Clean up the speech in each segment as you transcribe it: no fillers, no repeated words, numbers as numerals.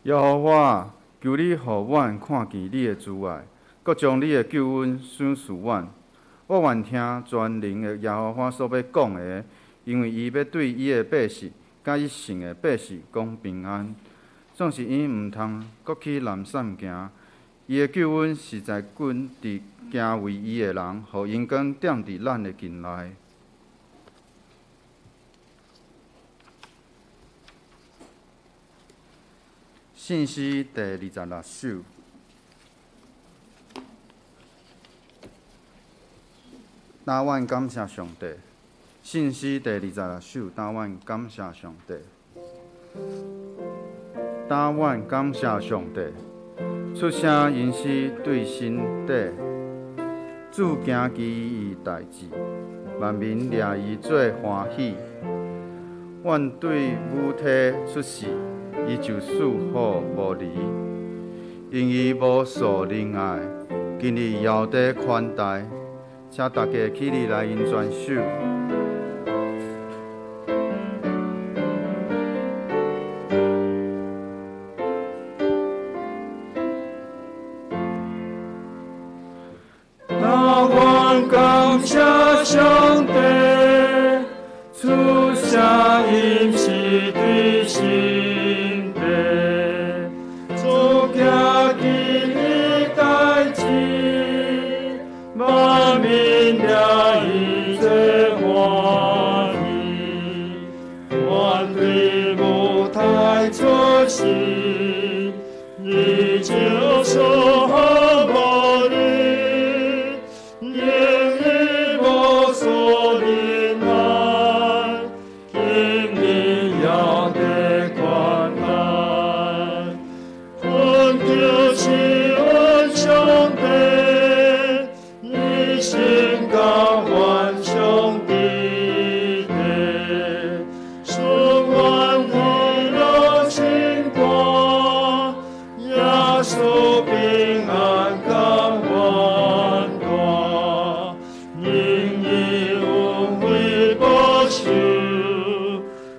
耶和华，求你互阮看见你的慈爱，搁将你的救恩赏赐阮。我愿听全能的耶和华所要讲的，因为伊要对伊的百姓，甲伊信的百姓讲平安。总是伊毋通搁去懒散行，伊的救恩是在滚伫行为伊的人，互阴光点伫咱的近内。信息第26首。答阮感谢上帝。信息第26首。答阮感谢上帝。答阮感谢上帝。出声因是对身体，主行其伊代志，万民掠伊做欢喜。阮对母体出世，伊就赐福无离，因伊无所仁爱，今日遥地宽待，请大家起立来因全首。答阮感谢上帝，出声因是对身体，主行其伊代志，万民掠伊做欢喜。阮对母胎出世，伊就所无离，因伊无所仁爱，今日遥地宽待。阮就是阮上帝，伊心甘愿上帝地，使阮喜乐清光，耶稣平安甘愿大，因伊恩惠保守，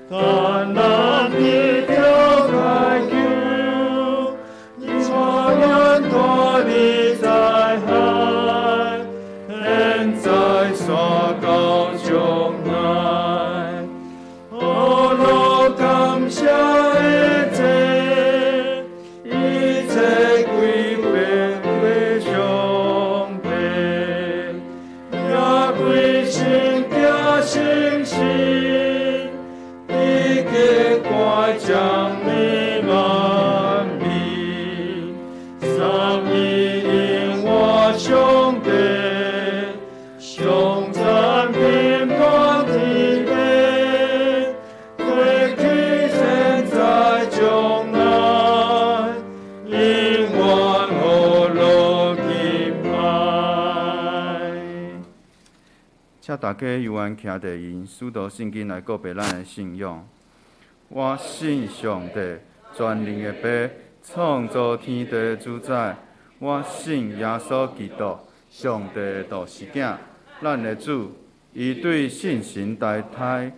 但咱的条解救，传言大你在海，现在山高将来，我感谢一切，一切归归上帝，也归神家信心，一个怪将你万民，三一因我上帝，上赞平安天地，过去现在将来，因我无路今来。请大家由阮徛地因使徒圣经来告白咱的信仰。我信上帝，全能的爸，创造天地的主宰。我信耶稣基督，上帝的独生囝，咱的主。伊对圣神代胎，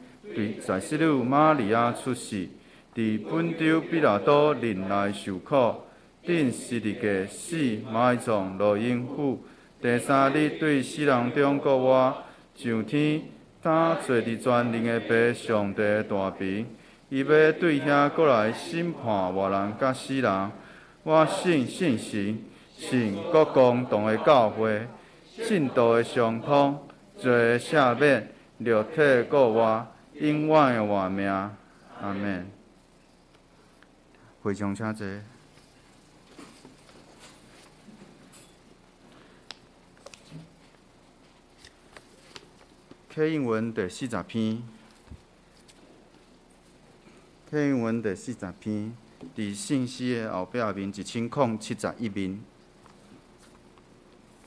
在圣女玛利亚出世，伫本州比拉多任内受苦，顶十字架死，埋葬，落阴府。第三日对死人中国活，上天，担坐伫全能的爸上帝的大屏。伊要对遐过来审判活人甲死人。我信圣神，信国共同的教会，信道的相通，罪的赦免，肉体的国活，永远的活命。阿免。会众请坐。客英文第40篇。客英文第40篇，伫信息的后壁面1071面。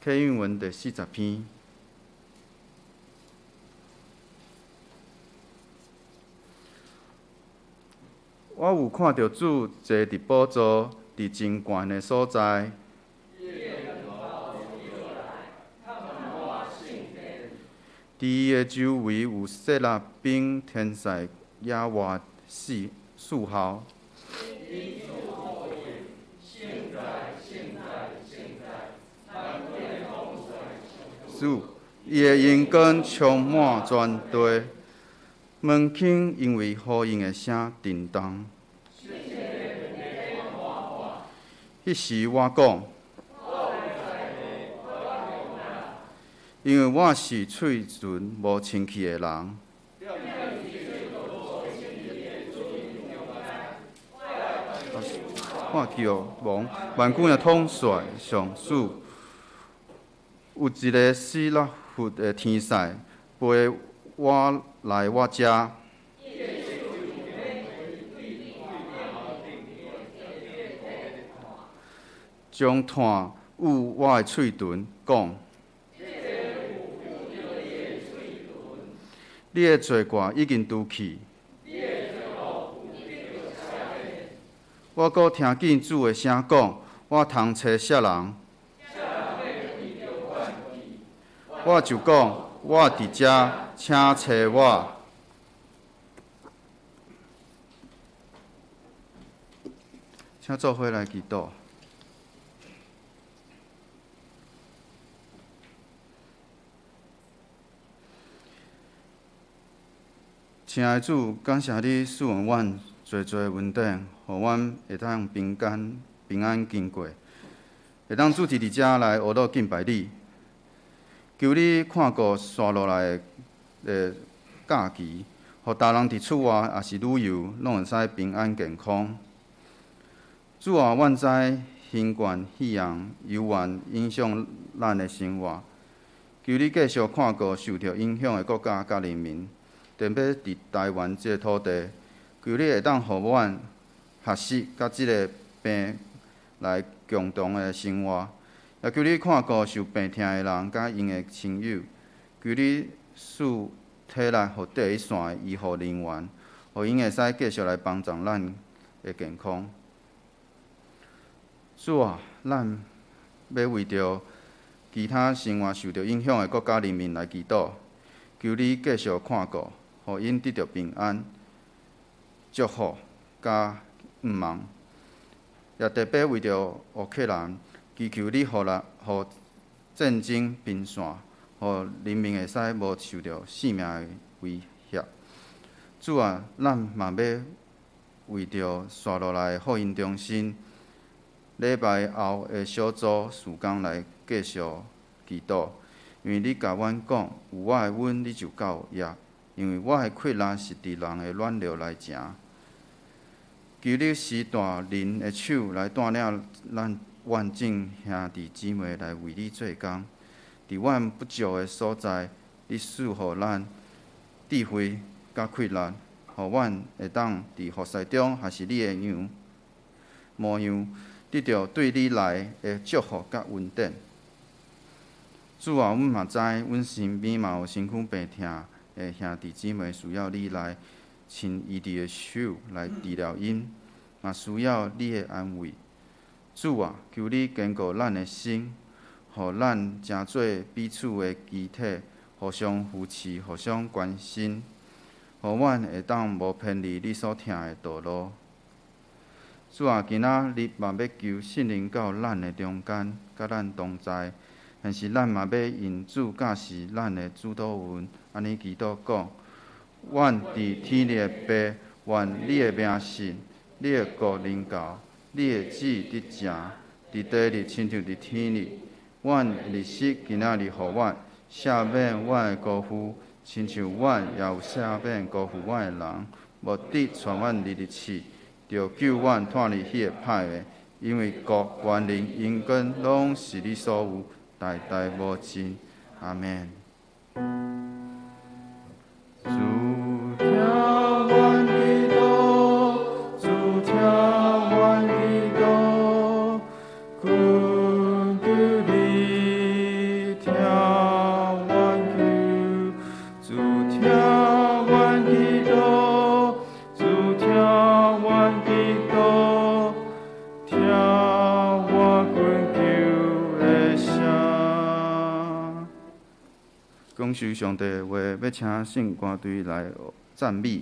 客英文第40篇。我有看到主坐伫宝座，伫真悬的所在。伫伊的周围有设立天使野外四号。主，伊的恩光充满全地，门厅因为呼应的声震动。迄时我讲，因为我是嘴唇无清气的人。看叫王万军的统帅上主，有一个死力佛的天使陪我来我遮。将炭捂我的喙唇，讲：你的罪过已经除去。我阁听见主的声讲：我通找啥人？我就讲：我伫遮，请找我。请做伙来祈祷。亲爱的主，感谢你赐予阮侪侪恩典，互阮会当平安经过，会当主持伫遮来学到敬拜你。求你看顾刷落来的假期，互大人伫厝外也是旅游，拢会使平安健康。主啊，阮知新冠肺炎犹原影响咱的生活，求你继续看顾受到影响的国家甲人民。特别伫台湾即个土地，求你会当互阮学习甲即个病来共同的生活，也求你看顾受病痛的人甲因的亲友，求你使体力互第一线的医护人员，互因会使继续来帮助咱的健康。主啊，咱要为着其他生活受到影响的国家人民来祈祷，求你继续看顾。互因得到平安、祝福甲望，也特别为着乌克兰，祈求你互战争平线，互人民会使无受到性命的威胁。主啊，咱嘛要为着刷落来的福音中心，礼拜后的小组事工来继续祈祷，因为你甲阮讲，有我的恩，你就够也。因为我的困难是伫人的软弱来成，求你施大人的手来带领咱万众兄弟姊妹来为你做工。伫阮不足的所在，你赐予咱智慧甲困难，互阮会当伫服侍中还是你的样模样，得到对你来的祝福甲恩典。主啊，阮嘛知，阮身边嘛有身躯病痛的兄弟姊妹需要你来伸医治的手来治疗因，嘛需要你的安慰。主啊，求你坚固咱的心，互咱诚做彼此的肢体，互相扶持，互相关心，互阮会当无偏离你所听的道路。主啊，今仔日嘛要求圣灵到咱的中间，甲咱同在。但是咱嘛要因主驾驶咱的主导运，安尼祈祷讲：阮伫天里的爸，愿你的名圣，你的国临到，你的旨意伫正，伫地里亲像伫天里。阮日食今仔日互阮，赦免阮的辜负，亲像阮也有赦免辜负阮的人，无得传阮入日去，着救阮脱离迄个歹的，因为国、权力、荣光拢是你所有。代代无尽，阿门。主听阮祈祷，主听阮祈祷，恳求你听阮求，主听阮祈祷，主听阮祈祷，听我恳求的声。讲述上帝的话，要请圣歌队来赞美。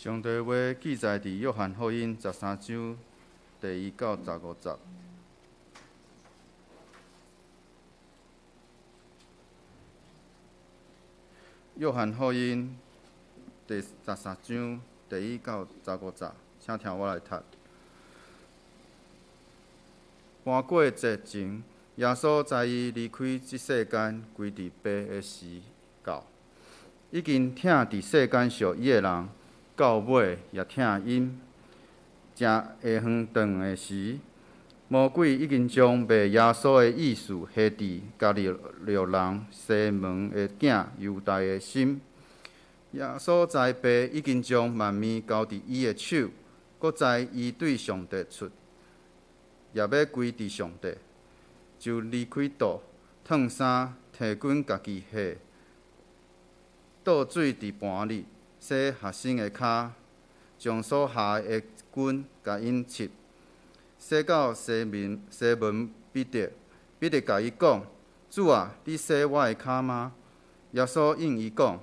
上帝话记载伫约翰福音13章第1到15节。约翰福音第13章第1到15节，请听我来读。搬过节前，耶稣在伊离开即世间归伫爸的时到，已经疼伫世间上伊的人，到尾也疼因。正下昏顿的时，魔鬼已经将卖耶稣的意思下伫加利略人西门的囝犹大的心。耶稣知爸已经将万物交伫伊的手，搁知伊对上帝出，也要归伫上帝，就离开岛，脱衫，摕滚家己下，倒水伫盘里，洗学生的骹，将所下的滚甲因拭，洗到西门彼得。彼得甲伊讲：“主啊，你洗我的骹吗？”耶稣应伊讲：“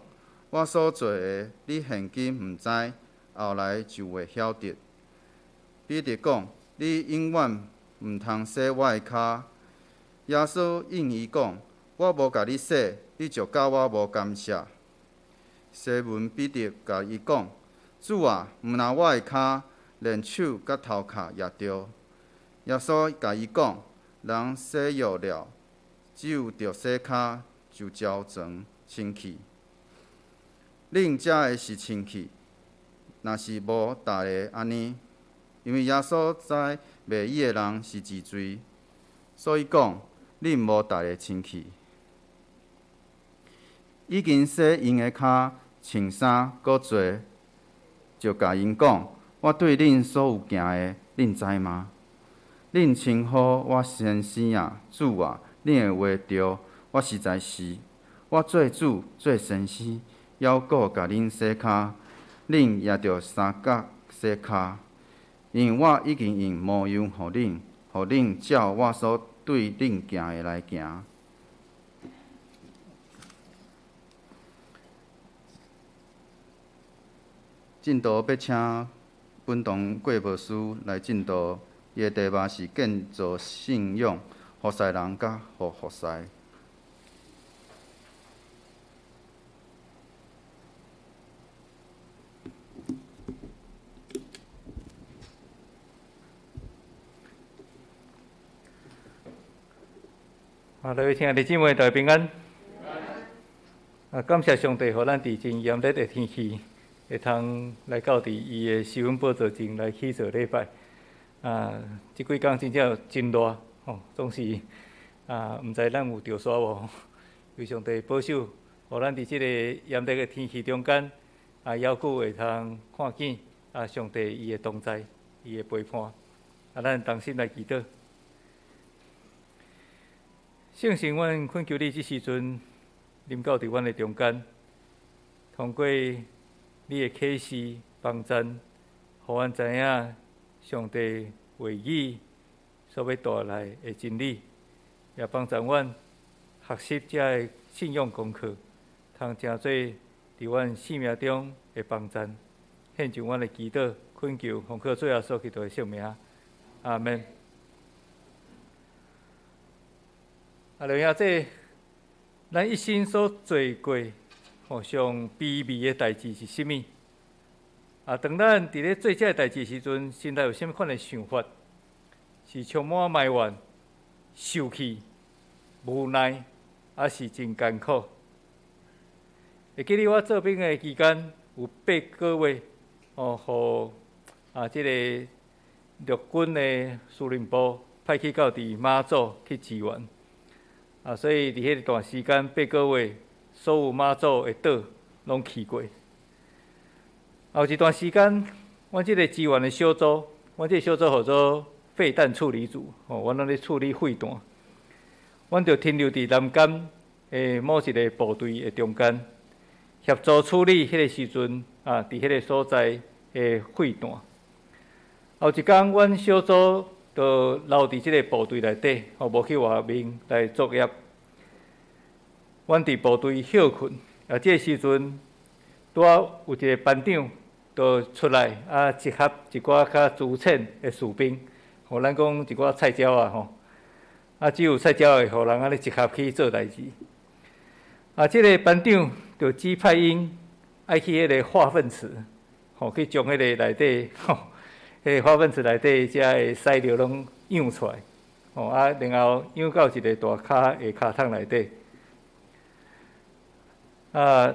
我所做的，你现今毋知，后来就会晓得。”彼得讲：“你永远毋通洗我的骹。”耶稣应伊讲：“我无甲你洗，你就甲我无干涉。”西门彼得甲伊讲：“主啊，毋若我的骹，连手甲头壳也着。”耶稣甲伊讲：“人洗浴了，只有着洗骹，就照全清气。恁食的是清气，若是无逐个安尼，因为耶稣知卖伊的人是治罪，所以讲恁无逐个清气。已经洗因的骹，穿衫，搁做，就甲因讲：我对恁所有行的，恁知吗？恁称呼我先生啊，主啊，恁的话对，我实在是。我做主做先生，犹顾甲恁洗骹，恁也着三角洗骹，因为我已经用模样互恁照我所对恁行的来行。进度要请本堂贵牧师来进度，伊的题目是建造信仰，服侍人甲互服侍。各位亲爱的姊妹，大家平安。感谢上帝，互咱伫真炎热的天气，会通来到伫伊的施恩宝座前来起做礼拜。即几工真正真热，总是毋知咱有着煞无？为上帝保守，互咱伫即个炎热的天气中间，犹佫会通看见上帝伊的同在，伊的陪伴。咱同心来祈祷。圣神，阮恳求你，即时阵临到伫阮的中间，通过你的启示帮赞，互阮知影上帝话语所要带来的真理，也帮助阮学习这个信仰功课，通成做伫阮生命中的帮赞。献上阮的祈祷，恳求奉靠主耶稣基督的圣名，阿门。就影这咱一生所做过上卑微的代志是甚物？当咱伫咧做这个代志时阵，心内有甚物款的想法？是充满埋怨、受气、无奈，还是真艰苦？会记得我做兵的期间，有8个月，互即个陆军的司令部派去到伫马祖去支援。所以伫迄段时间8个月，所有马祖的岛拢去过。后一段时间，阮即个支援的小组，阮即个小组叫做废弹处理组，阮拢咧处理废弹。阮就停留伫南竿的某一个部队的中间，协助处理迄个时阵伫迄个所在的废弹。后一天，阮小组就留伫即个部队内底，无去外面来作业。阮伫部队休困，即个时阵，拄有一个班长，就出来啊，集合一寡较资浅的士兵，互咱讲一寡菜鸟啊吼，啊只有菜鸟会互人安尼集合去做代志。啊，即个班长就指派因爱去迄个化粪池，吼，去将迄个内底吼，迄个化粪池内底遮个屎尿拢扬出来，吼啊，然后扬到一个大骹的骹桶内底。啊，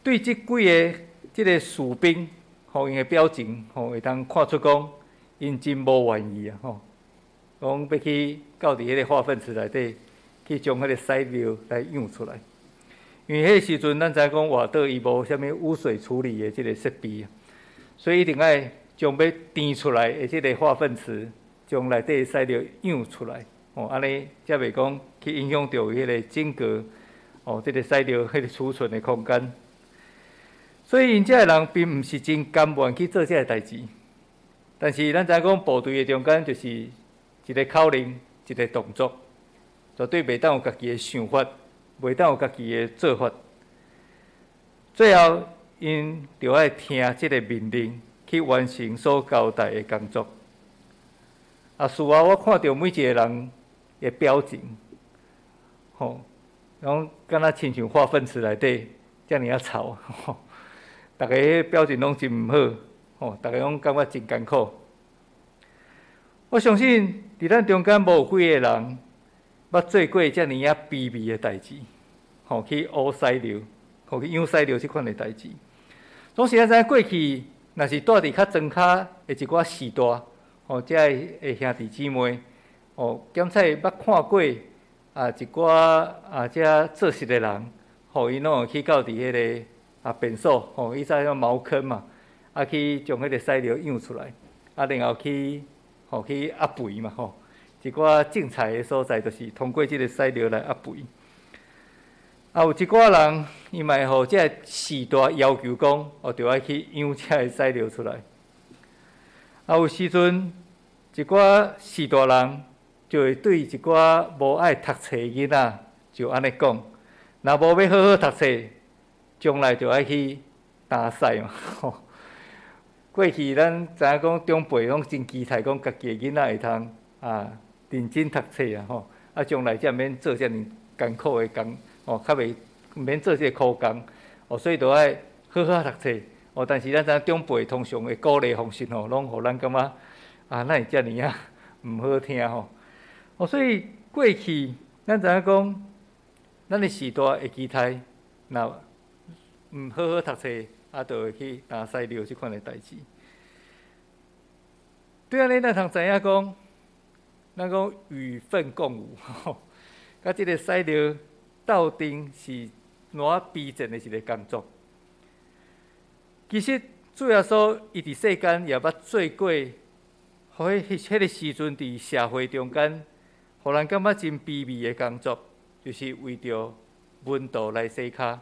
对即几个即个士兵，吼因的表情，吼会当看出讲，因真无愿意啊，吼，讲要去到伫迄个化粪池内底。去将迄个屎尿来扬出来，因为迄个时阵咱知讲外岛伊无啥物污水处理的即个设备，所以一定爱将要填出来的即个化粪池，将内底屎尿扬出来，哦，安尼才袂讲去影响到迄个整个哦，即个屎尿迄个储存的空间。所以因遮个人并毋是真甘愿去做遮个代志，但是咱知讲部队的中间就是一个口令，一个动作。绝对袂当有家己的想法，袂当有家己的做法。最后，因就爱听即个命令，去完成所交代的工作。啊，事后我看到每一个人的表情，吼，然后敢若亲像化粪池内底遮尔啊臭，吼，大家迄表情拢真毋好，吼，大家拢感觉真艰苦。我相信伫咱中间无有几个人。捌做过遮尔啊卑微的代志，吼去乌屎尿，吼去养屎尿即款的代志。总是咱知过去，若是住伫较庄骹的一寡时代，吼遮的兄弟姊妹，吼检测捌看过啊一寡啊遮做实的人，吼因拢有去到伫迄个啊便所，吼伊在迄茅坑嘛，啊去将迄个屎尿养出来，啊然后去去压肥嘛，吼。一寡种菜的所在，就是通过即个屎尿来压肥。啊，有一寡人，伊嘛会互即个时代要求讲，就爱去养遮个屎尿出来。啊，有时阵一寡时代人就会对一寡无爱读册的囡仔就安尼讲，若无要好好读册，将来就爱去打屎嘛。吼，过去咱知影讲长辈拢真期待讲家己的囡仔会通啊。认真读册啊，吼！啊，将来才免做遮尔艰苦的工，哦，较袂免做这个苦工，哦，所以就爱好好读册，哦。但是咱知长辈通常的鼓励方式，吼，拢互咱感觉啊，哪会遮尔啊毋好听吼？哦，所以过去咱知影讲，咱的时代会期待，若毋好好读册，啊，就会去打屎尿即款的代志。对安尼，咱通知影讲。咱讲与粪共舞，甲即个屎尿斗阵是偌逼真的一个工作。其实主耶稣伊伫世间也捌做过，互迄个时阵伫社会中间，互人感觉真卑微的工作，就是为着门徒来洗骹。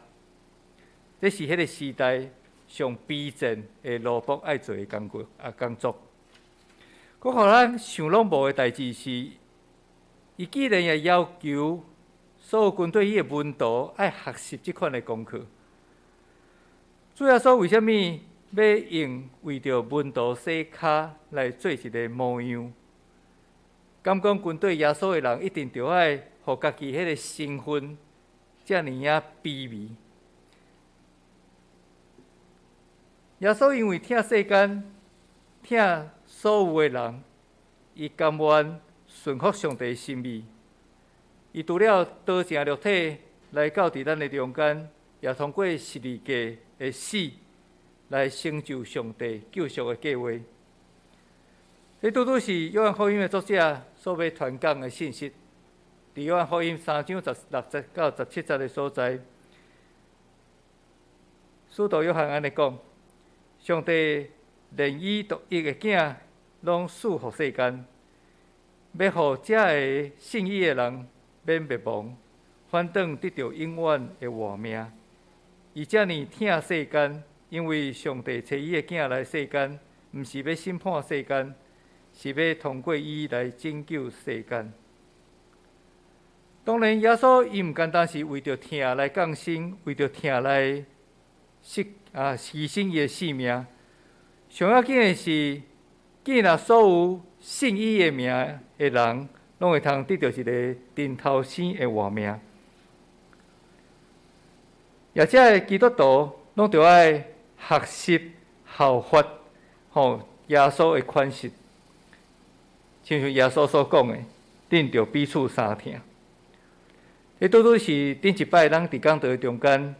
这是迄个时代上逼真的奴仆爱做的工作。佫互咱想拢无的代志是，伊既然也要求所有军队迄个门徒爱学习即款的功课，主耶稣为虾米要用为着门徒洗骹来做一个模样？敢讲军队耶稣的人一定着爱互家己迄个身份遮尔啊卑微？耶稣因为疼世间，疼所有的人，伊甘愿顺服上帝的心意。伊除了道成肉体来到伫咱的中间，也通过十字架的死来成就上帝救赎的计划。这拄拄是约翰福音的作者所要传讲的信息。伫约翰福音3章16节到17节的所在，使徒约翰安尼讲：上帝连伊独一的囝拢赐予世间，要互遮个信伊的人免灭亡，反倒得到永远的活命。伊遮尔疼世间，因为上帝找伊的囝来世间，毋是要审判世间，是要通过伊来拯救世间。当然，耶稣伊毋单单是为着疼来降生，为着疼来牺牲伊的性命。上要紧的是，既然所有信伊的名的人，拢会通得到一个顶头生的活命。也即个基督徒拢着爱学习效法，耶稣的款式，亲像耶稣所讲的，恁着彼此相疼。迄拄拄是顶一摆咱伫讲道中间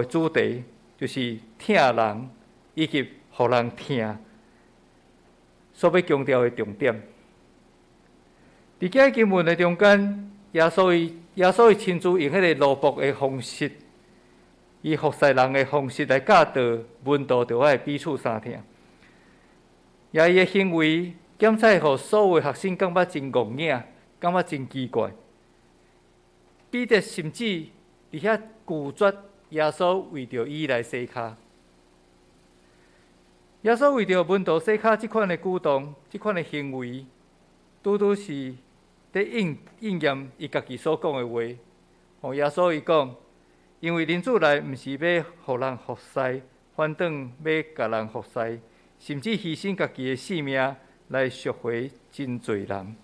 主题，就是疼人以及互人疼，所要强调的重点。伫今经文的中间，耶稣伊亲自用迄个罗卜的方式，以服侍人的方式来教导门徒着爱彼此相疼。也伊的行为检测互所有的学生感觉真戆硬，感觉真奇怪。彼得甚至伫遐拒绝耶稣为着伊来洗骹。耶稣为着门徒洗骹即款的举动、即款的行为，拄拄是在应验伊家己所讲的话。耶稣伊讲，因为人子来毋是要互人服侍，反倒要甲人服侍，甚至牺牲家己的性命来赎回真侪人。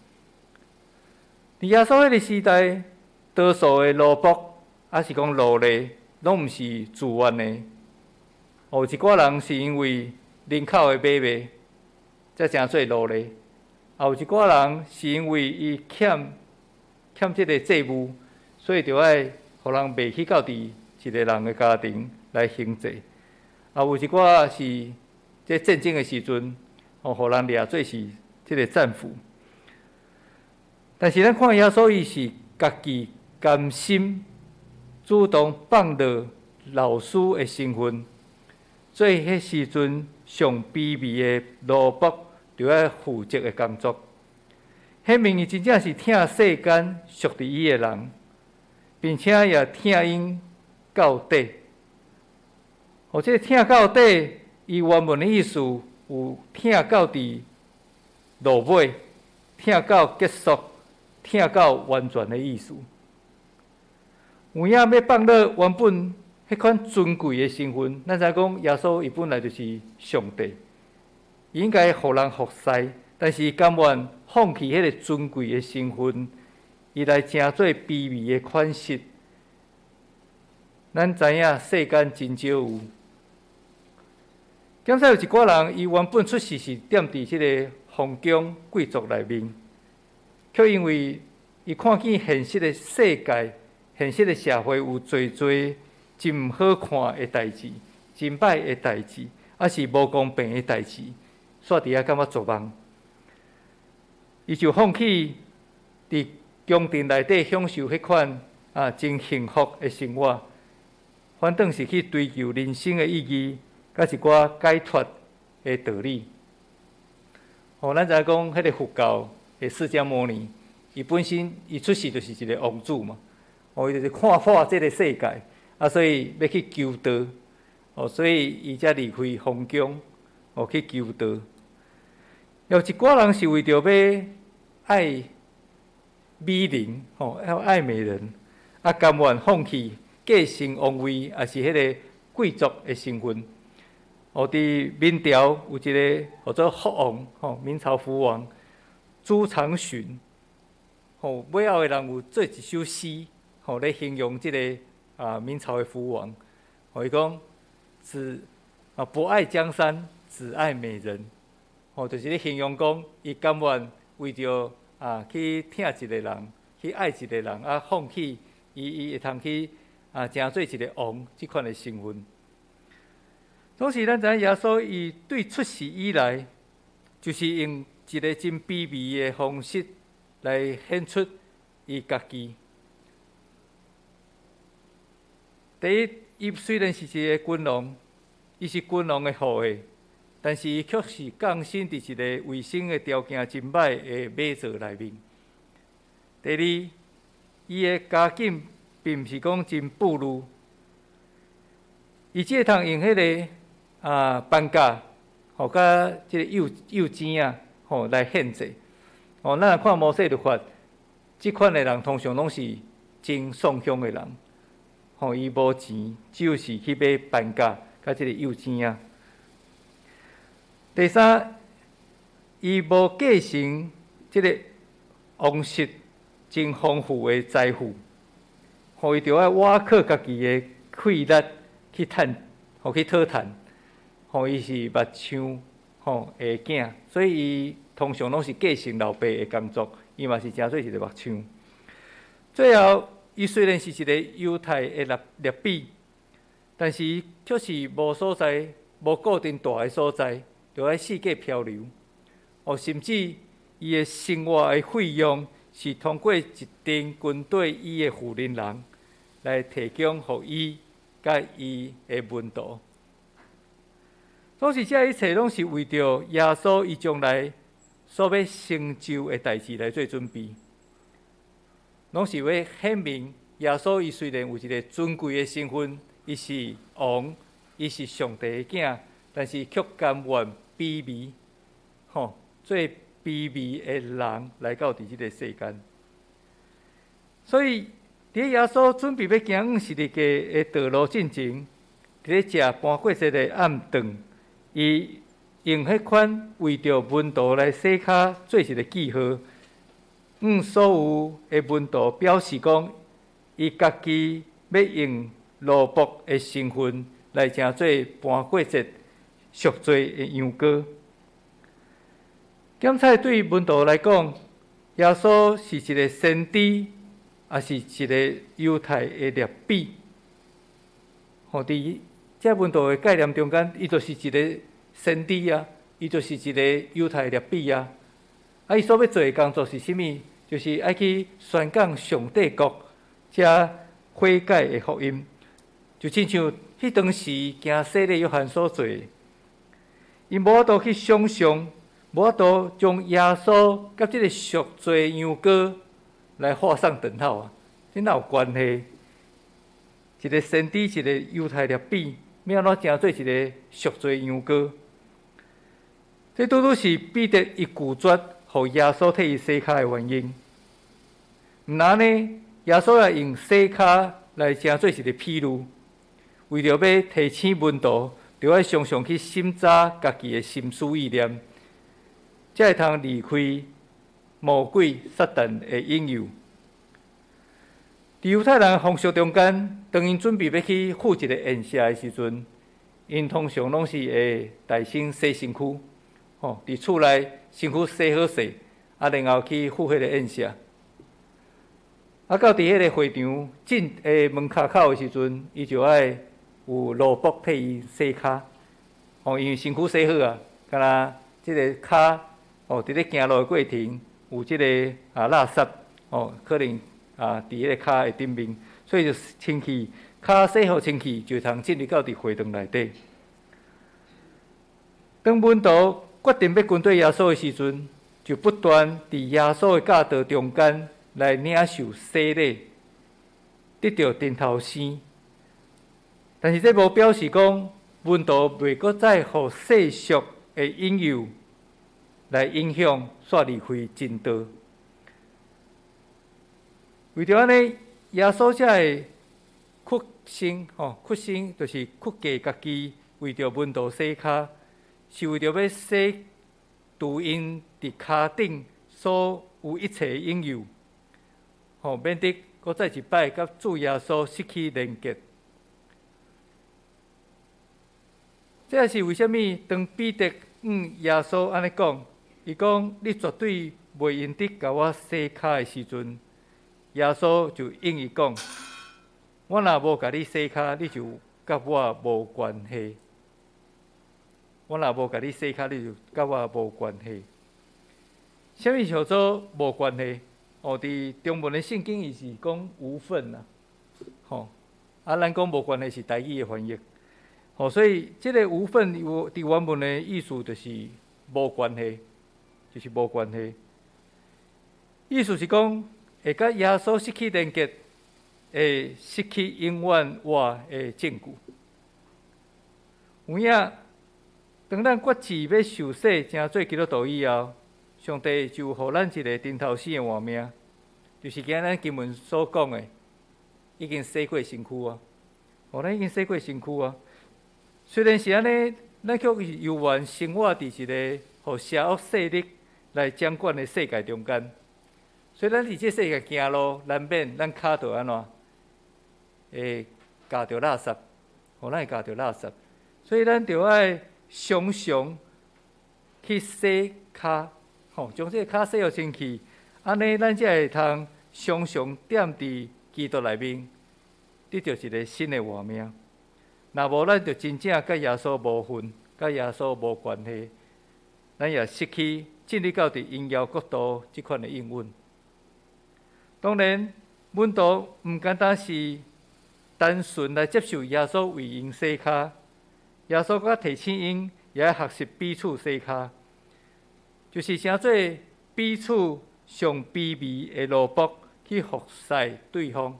伫耶稣迄个时代，多数的奴仆，还是讲奴隶，拢毋是自愿的。有一寡人是因为人口的买卖，才成做奴隶；也有一寡人是因为伊欠即个债务，所以就爱互人卖去到伫一个人的家庭来行债；也有一寡是在战争的时阵，互人掠做是即个战俘。但是咱看耶稣，伊是家己甘心主动放落老师的身份，做迄时阵上卑微的奴仆，就要负责的工作。迄明伊真正是疼世间属伫伊的人，并且也疼因到底。即个疼到底，伊原文的意思有疼到伫落尾，疼到结束，疼到完全的意思。有影要放落原本迄款尊贵的身份，咱知讲耶稣伊本来就是上帝，伊应该互人服侍，但是伊甘愿放弃迄个尊贵的身份，伊来成做卑微的款式。咱知影世间真少有，检说有一寡人，伊原本出世是踮伫即个皇宫贵族内面，却因为伊看见现实的世界、现实的社会有侪真毋好看的代志、真歹的代志，还是无公平的代志，煞伫遐感觉绝望。伊就放弃伫宫廷内底享受迄款真幸福的生活，反倒是去追求人生的意义，甲一寡解脱的道理。咱知影讲，迄个佛教的释迦牟尼，伊本身伊出世就是一个王子嘛，伊就是看破这个世界，所以要去求道，所以伊才离开皇宫，去求道。有一寡人是为着要爱美人，要爱美人，甘愿放弃继承王位，也是迄个贵族的身份。伫明朝有一个叫做福王，明朝福王朱常洵，尾后的人有做一首诗，来形容这个明朝的福王。伊讲不爱江山，只爱美人。就是咧形容讲，伊甘愿为着去疼一个人，去爱一个人，放弃伊会通去成做一个王即款的身份。当时咱知影耶稣伊对出世以来，就是用一个真卑微的方式来显出伊家己。第一，伊虽然是一个君王，伊是君王的后裔，但是伊却是降生伫一个卫生的条件真歹的马座内面。第二，伊的家境并毋是讲真富裕，伊只会通用迄个班价，甲即个幼钱来限制。咱看摩西律法，即款的人通常拢是真丧凶的人。伊无钱，只有是去买班价，甲即个幼钱仔。第三，伊无继承即个王室真丰富的财富，互伊着爱挖靠家己的气力去去讨趁，互伊是目睭的囝，所以伊通常拢是继承老爸的工作，伊嘛是诚做一个目睭。最后，伊虽然是一个犹太的列比，但是却是无所在、无固定大的所在，就在世界漂流。甚至伊的生活的费用是通过一支军队伊的负责人来提供予伊甲伊的门徒。总是这一切拢是为着耶稣伊将来所要成就的代志来做准备，拢是要显明耶稣伊虽然有一个尊贵的身份，伊是王，伊是上帝的囝，但是却甘愿卑微，做卑微的人来到伫即个世间。所以，伫耶稣准备要行十字架的道路进前，伫咧食搬过节的暗顿，伊用迄款为着门徒来洗骹做一个记号，所有的门徒表示讲，伊家己要用奴仆的身份来成做搬过节赎罪的羊羔。检采对门徒来讲，耶稣是一个先知，也是一个犹太的列比。伫这门徒的概念中间，伊就是一个先知啊，伊就是一个犹太列比啊。伊所要做的工作是甚物？就是爱去宣讲上帝国，遮悔改的福音。就亲像迄当时行洗礼约翰所做的，伊无法度去想象。无法度将耶稣甲即个赎罪羊羔来画上等号啊！这哪有关系？一个先知，一个犹太列比，要安怎成做一个赎罪羊羔？这拄拄是彼得伊拒绝，互耶稣替伊洗骹的原因。毋然呢，耶稣也用洗骹来成做一个披露，为着要提醒门徒，就要常常去审查家己的心思意念。才会通离开魔鬼撒旦的引诱。伫犹太人风俗中间，当因准备要去赴一个宴席的时阵，因通常拢是会大先洗身躯，伫厝内身躯洗好势，然后去赴迄个宴席。到伫迄个会场进门口的时阵，伊就爱有奴仆替伊洗骹，因为身躯洗好啊，敢若即个骹。伫咧行路的过程有即个垃圾，可能伫迄个骹的顶面，所以就清气，骹洗好清气，就通进入到伫会堂内底。当门徒决定要跟对耶稣的时阵，就不断伫耶稣的教导中间来领受洗礼，得到顶头生。但是这无表示讲门徒袂阁再互世俗的引诱来影响，煞离开真道。为着安尼，耶稣才会屈身，屈身就是屈下家己，为着门徒洗骹，是为着要洗除因伫骹顶所有一切引诱，免得搁再一摆甲主耶稣失去连结。这也是为虾米当彼得耶稣安尼讲。伊讲：“你绝对袂用得甲我洗骹的时阵，耶稣就应伊讲：我若无甲你洗骹，你就甲我无关系。我若无甲你洗骹，你就甲我无关系。什么叫做无关系？伫中文的圣经伊是讲无份啦，咱讲无关系是台语的翻译，所以这个无份伫原文的意思就是无关系。”就是无关系，意思是讲会甲耶稣失去连结，会失去永远活的证据。有影，当咱决志要受洗，成做基督徒以后，上帝就予咱一个顶头生的活命，就是今咱经文所讲的，已经洗过身躯啊，咱已经洗过身躯啊。虽然是安尼，咱却是犹原生活伫一个互邪恶势力来掌管的世界中间。所以咱伫这世界行路，难免咱脚着安怎？会夹着垃圾，咱会夹着垃圾。所以咱着爱常常去洗骹，将这个骹洗互清气，安尼咱才会通常常踮伫基督内面，得到一个新的活命。若无，咱就真正甲耶稣无分，甲耶稣无关系，咱也失去进入到伫荣耀国度即款的应允。当然，阮都毋简单是单纯来接受耶稣为因洗骹，耶稣甲提醒因也要学习彼此洗骹，就是诚做彼此上卑微的奴仆去服侍对方。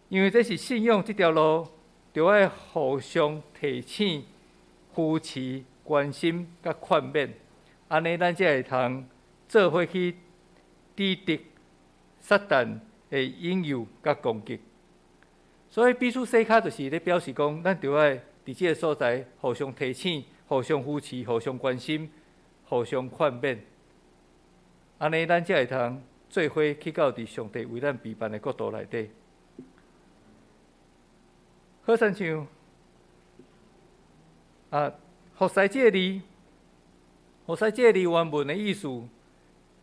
因为这是信仰这条路，就要互相提醒、扶持、关心、甲劝勉，安尼咱才会通做伙去抵敌撒旦的引诱甲攻击。所以彼此洗骹就是咧表示讲，咱就要伫这个所在互相提醒、互相扶持、互相关心、互相劝勉，安尼咱才会通做伙去到伫上帝为咱备办的国度内底。好亲像服侍这个字，服侍这个字原文的意思，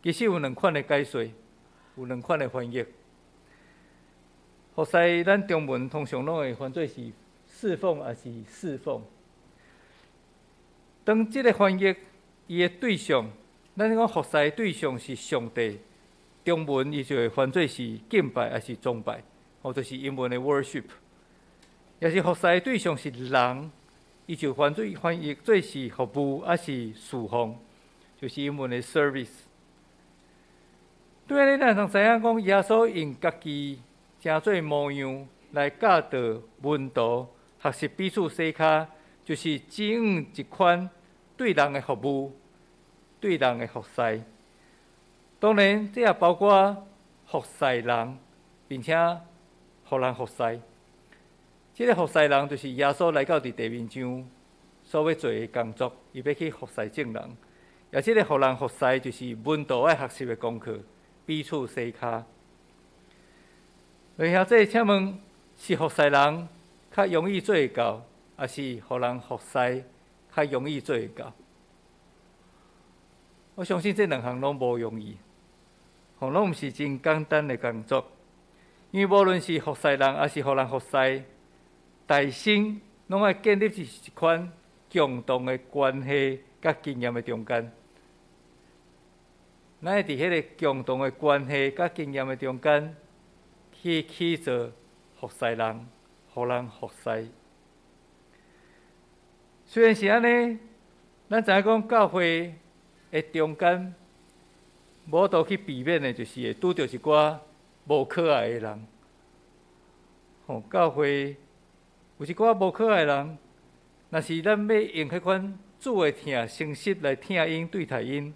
其实有两款的解说，有两款的翻译。服侍咱中文通常拢会翻做是侍奉，也是侍奉。当这个翻译伊的对象，咱讲服侍的对象是上帝，中文伊就会翻做是敬拜，也是崇拜，就是英文的 worship。也是服侍的对象是人，伊就翻译做是服务，还是侍奉，就是英文的 service。对安尼，咱通知影讲，耶稣用家己诚做模样来教导门徒，学习彼此洗骹，就是指引一款对人的服务，对人的服侍。当然，这也包括服侍人，并且互人服侍。这个服侍人就是耶稣来到伫地面上所要做的工作，伊要去服侍众人。也这个互人服侍就是门徒爱学习的功课，彼此洗骹。所以这请问是服侍人较容易做会到，还是互人服侍较容易做会到？我相信这两项拢无容易，拢毋是真简单的工作。因为无论是服侍人，还是互人服侍，大心拢爱建立一款共同的关系甲经验的中间。咱会伫迄个共同的关系甲经验的中间，去做服侍人，互人服侍。虽然是安尼，咱知影讲教会的中间，无度去避免的，就是会拄着一寡无可爱的人。教会有一寡无可爱的人，若是咱要用迄款主的疼诚实来疼因对待因，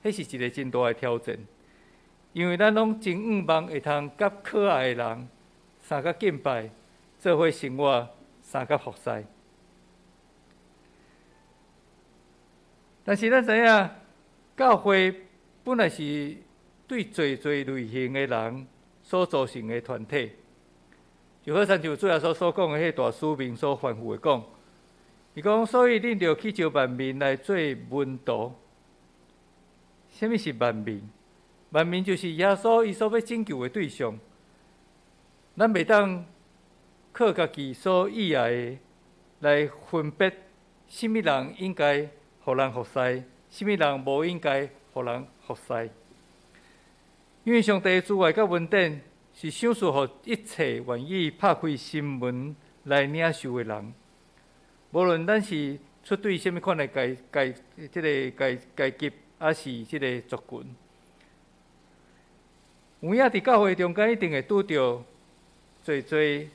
迄是一个真大的挑战。因为咱拢真渴望会通甲可爱的人相甲敬拜，做伙生活，相甲服侍。但是咱知影，教会本来是对侪类型的人所组成的团体。就好像主耶稣所讲的迄大使命所吩咐的讲，伊讲，所以恁着去招万民来做门徒。什么是万民？万民就是耶稣伊所要拯救的对象。咱袂当靠家己所意爱的来分别，什么人应该互人服侍，什么人无应该互人服侍。因为上帝的慈爱甲恩典，是赏赐予一切愿意拍开心门来领受的人。无论咱是出对什么款的阶级，还是这个族群，有影伫教会中间一定会拄着侪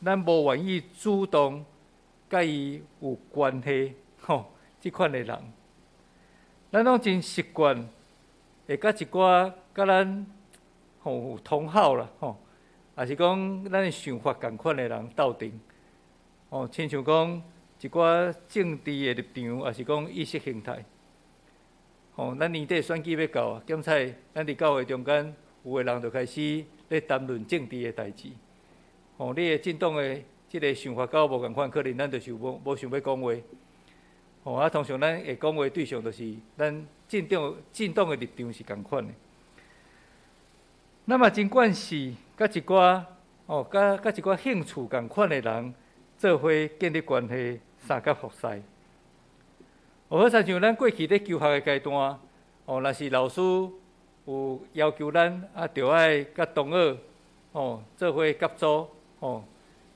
咱无愿意主动甲伊有关系即款的人。咱拢真习惯会甲一寡甲咱有同好啦，也是讲咱的想法共款的人斗阵。亲像讲一寡政治的立场，也是讲意识形态。咱年底选举要到啊，检采咱伫教会中间有个人就开始咧谈论政治的代志。你的政党的即个想法甲我无共款，可能咱就是无想要讲话。通常咱会讲话对象就是咱政党的立场是共款的。那么尽管是甲一寡甲一寡兴趣共款的人做伙建立关系，三甲服侍。好亲像咱过去咧求学的阶段，若是老师有要求咱着爱甲同学做伙合作，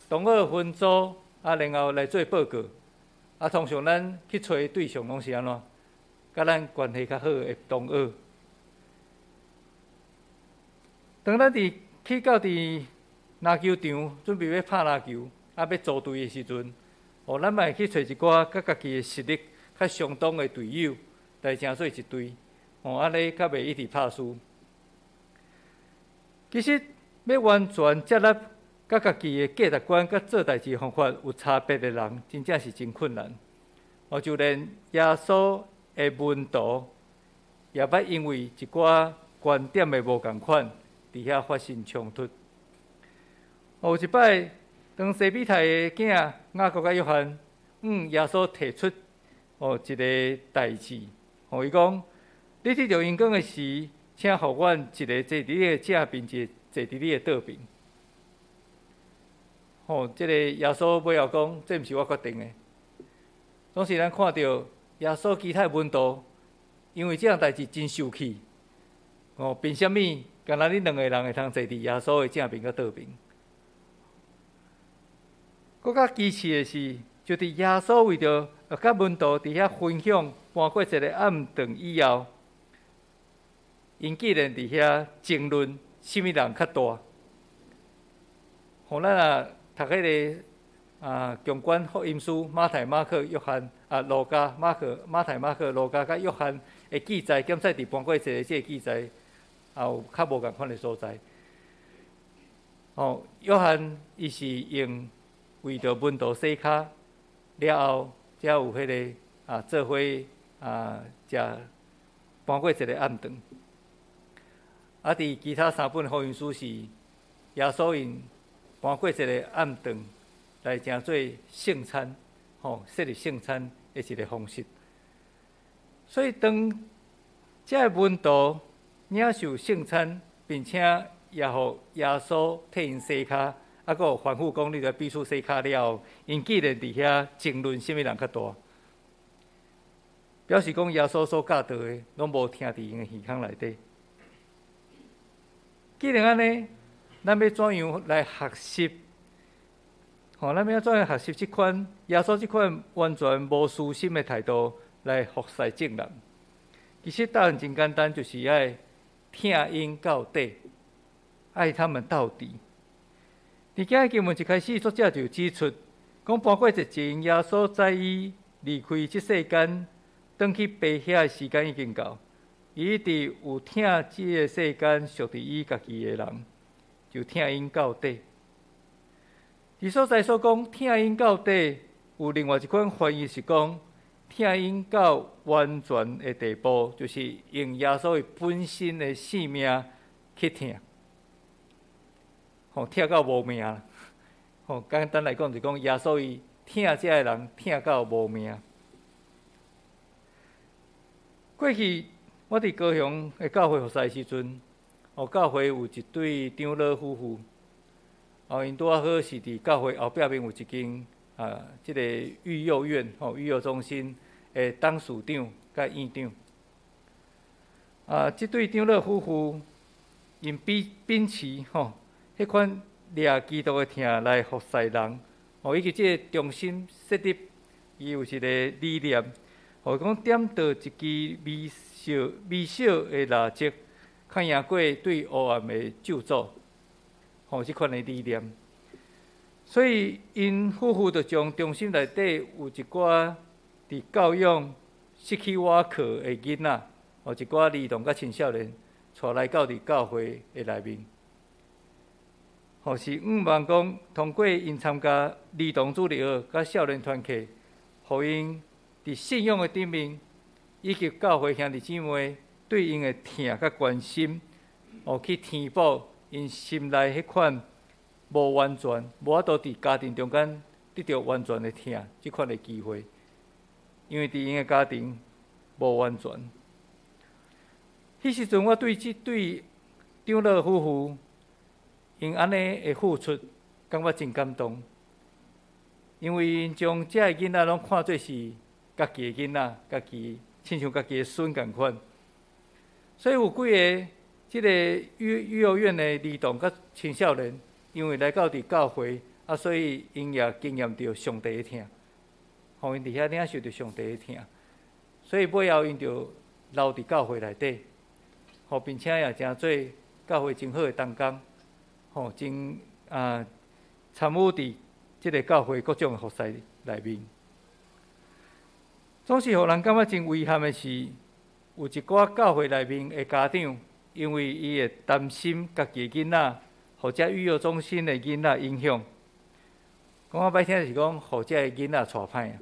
同学分组然后来做报告。通常咱去找的对象拢是安怎？甲咱关系较好的同学。当咱去到篮球场准备要拍篮球，要组队的时阵，咱嘛会去找一寡甲家己的实力较相当的队友来成做一队，安尼较袂一直拍输。其实要完全接纳甲家己的价值观、甲做代志方法有差别的人，真正是真困难。就连耶稣的门徒，也捌因为一寡观点的无共款，伫遐发生冲突。有一摆，当西比泰的囝雅各甲约翰，耶稣提出一个代志，伊讲：你得着阳光的时，请互阮一个坐伫你的正边，一个坐伫你的倒边。这个耶稣尾后讲，这毋是我决定的。当时咱看到耶稣其他门徒，因为这样代志真受气。凭什么？敢若你两个人会通坐伫耶稣的正边甲倒边？更较奇刺的是，就伫耶稣为着甲门徒伫遐分享，搬过一个暗顿以后，因既然伫遐争论，什么人较大？咱啊读迄个共管福音书，马太、马可、约翰路加、马太、马可、路加甲约翰的记载，检采伫搬过一个这个记载，也有较无共款的所在。约翰伊是用为着门徒洗骹了后，才有迄个做伙食搬过一个暗顿。伫其他三本福音书是耶稣因搬过一个暗顿来成做圣餐，设立圣餐的一个方式。所以当这个门徒领受圣餐，并且也互耶稣替因洗骹。还有反复讲，你着彼此洗骹了后，因既然伫遐争论什么人较大，表示讲耶稣所教导的，拢无听伫因的耳孔内底。既然安尼，咱要怎样来学习？咱要怎样学习即款耶稣即款完全无私心的态度来服侍众人？其实答案真简单，就是爱听因到底，爱他们到底。伫今日经文一开始，作者就指出，讲搬过节前，耶稣在伊离开即世间，转去爸遐的时间已经到。伊一直有听即个世间属伫伊家己的人，就听因到底。伫所在所讲听因到底，有另外一款翻译是讲听因到完全的地步，就是用耶稣的本身的性命去听。听到无命啦！简单来讲，就讲耶稣伊听这个人听到无命。过去我伫高雄的教会服侍时阵，教会有一对长老夫妇，因拄好是伫教会后壁面有一间即个育幼院、育幼中心的董事长甲院长。即对长老夫妇因秉持迄款掠基督的听来服侍人，以及即个中心设立，伊有一个理念，讲点到一支微小的蜡烛，较赢过对黑暗的咒诅，即款的理念。所以因夫妇就将中心内底有一寡伫教养失去瓦课的囡仔，一寡儿童甲青少年，带来到伫教会的内面。是望讲通过因参加儿童主日学甲少年团契，互因伫信仰的顶面，以及教会兄弟姊妹对因的疼甲关心，去填补因心内迄款无完全、无法度伫家庭中间得到完全的疼即款的机会，因为伫因的家庭无完全。迄时阵，我对即对长老夫妇因安尼的付出，感觉真感动，因为因将遮个囡仔拢看做是家己的囡仔，家己亲像家己的孙共款。所以有几个即个幼儿园的儿童甲青少年，因为来到伫教会，所以因也经验到上帝的疼，互因伫遐领受到上帝的疼，所以尾后因就留伫教会内底，并且也诚做教会真好的同工，真参与伫即个教会各种的服侍内面。总是互人感觉真遗憾的是，有一寡教会内面的家长，因为伊会担心家己的囡仔，或者育幼中心的囡仔影响。讲我歹听就是讲，互遮个囡仔带歹啊。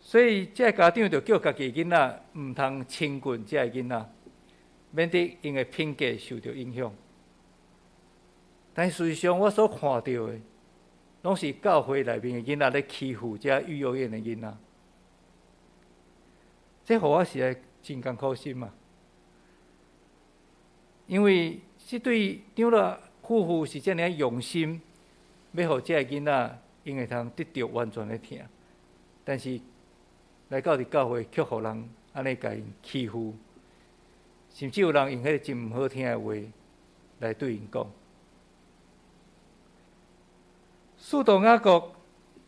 所以遮个家长就叫家己的囡仔毋通亲近遮个囡仔，免得因的品格受到影响。但事实上，我所看到的，拢是教会内面的囡仔咧欺负遮育幼院的囡仔，这互我实在真艰苦心嘛。因为即对长老夫妇是遮尔用心，要互遮个囡仔因会通得到完全的疼，但是来到伫教会，却互人安尼甲因欺负，甚至有人用迄个真毋好听的话来对因讲。使徒雅各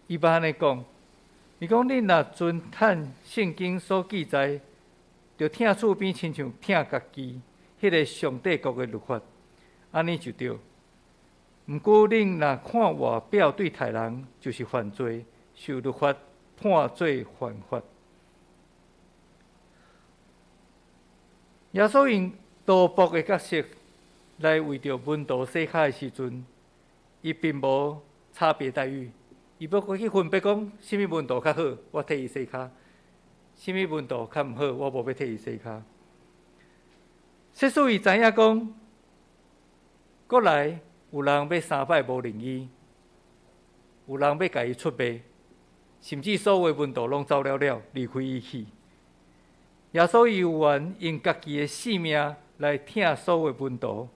伊捌安尼讲，伊讲恁若遵趁圣经所记载，就疼厝边亲像疼家己，迄个上帝国的律法，安尼就对。毋过恁若看外表对待人，就是犯罪，受律法判做犯法。耶稣用道伯的角色来为着门徒洗脚的时阵，伊并无差别待遇，伊要去分别讲，什么门徒较好，我替伊洗脚；什么门徒较毋好，我无要替伊洗脚。即使伊知影讲，国内有人要3摆无灵医，有人要甲伊出卖，甚至所有门徒拢走了，离开伊去。耶稣有愿用家己的性命来疼所有门徒，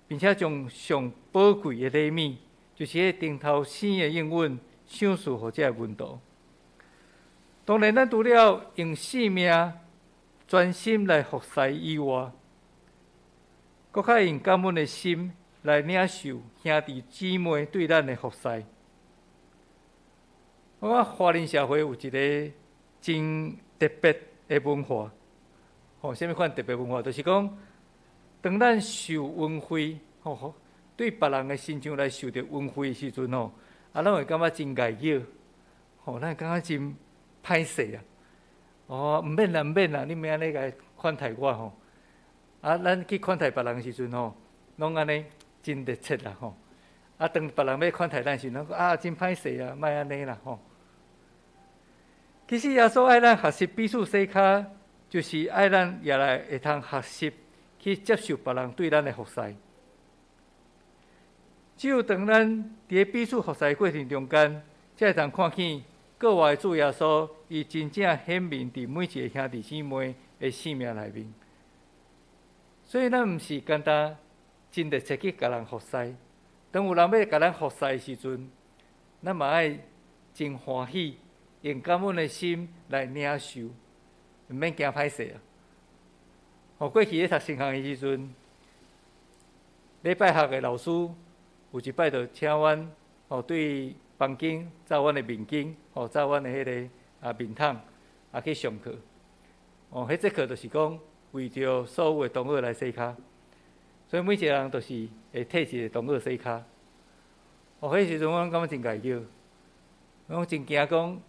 并且将上宝贵的礼物，就是迄顶头生的应允，赏赐互遮门徒。当然，咱除了用性命专心来服侍以外，搁较用感恩的心来领受兄弟姊妹对咱的服侍。我讲华人社会有一个真特别的文化，什么款特别文化？就是讲，当咱受恩惠，对别人的身上来受到恩惠的时阵，咱会感觉真碍扰，咱感觉真歹势啊！毋免啦，你免安尼来款待我咱去款待别人的时阵拢安尼真热切啦当别人要款待咱时，咱讲真歹势啊，莫安尼啦其实耶稣爱咱学习彼此洗脚，就是爱咱也来会通学习去接受别人对咱的服侍。只有当咱伫彼此服侍的过程中间，才会通看见国外的主耶稣，伊真正显明伫每一个兄弟姊妹的生命内面。所以，咱毋是简单真热切去甲人服侍。当有人要甲咱服侍的时阵，咱嘛爱真欢喜，用感恩的心来领受，毋免惊歹势过去咧读神学的时阵，礼拜学的老师有一摆就请阮对房间照阮的面镜，照阮的迄个面桶去上课。迄节课就是讲为着所有的同学来洗脚，所以每一个人都是会替一个同学洗脚。迄时阵我感觉真碍扰，我真惊讲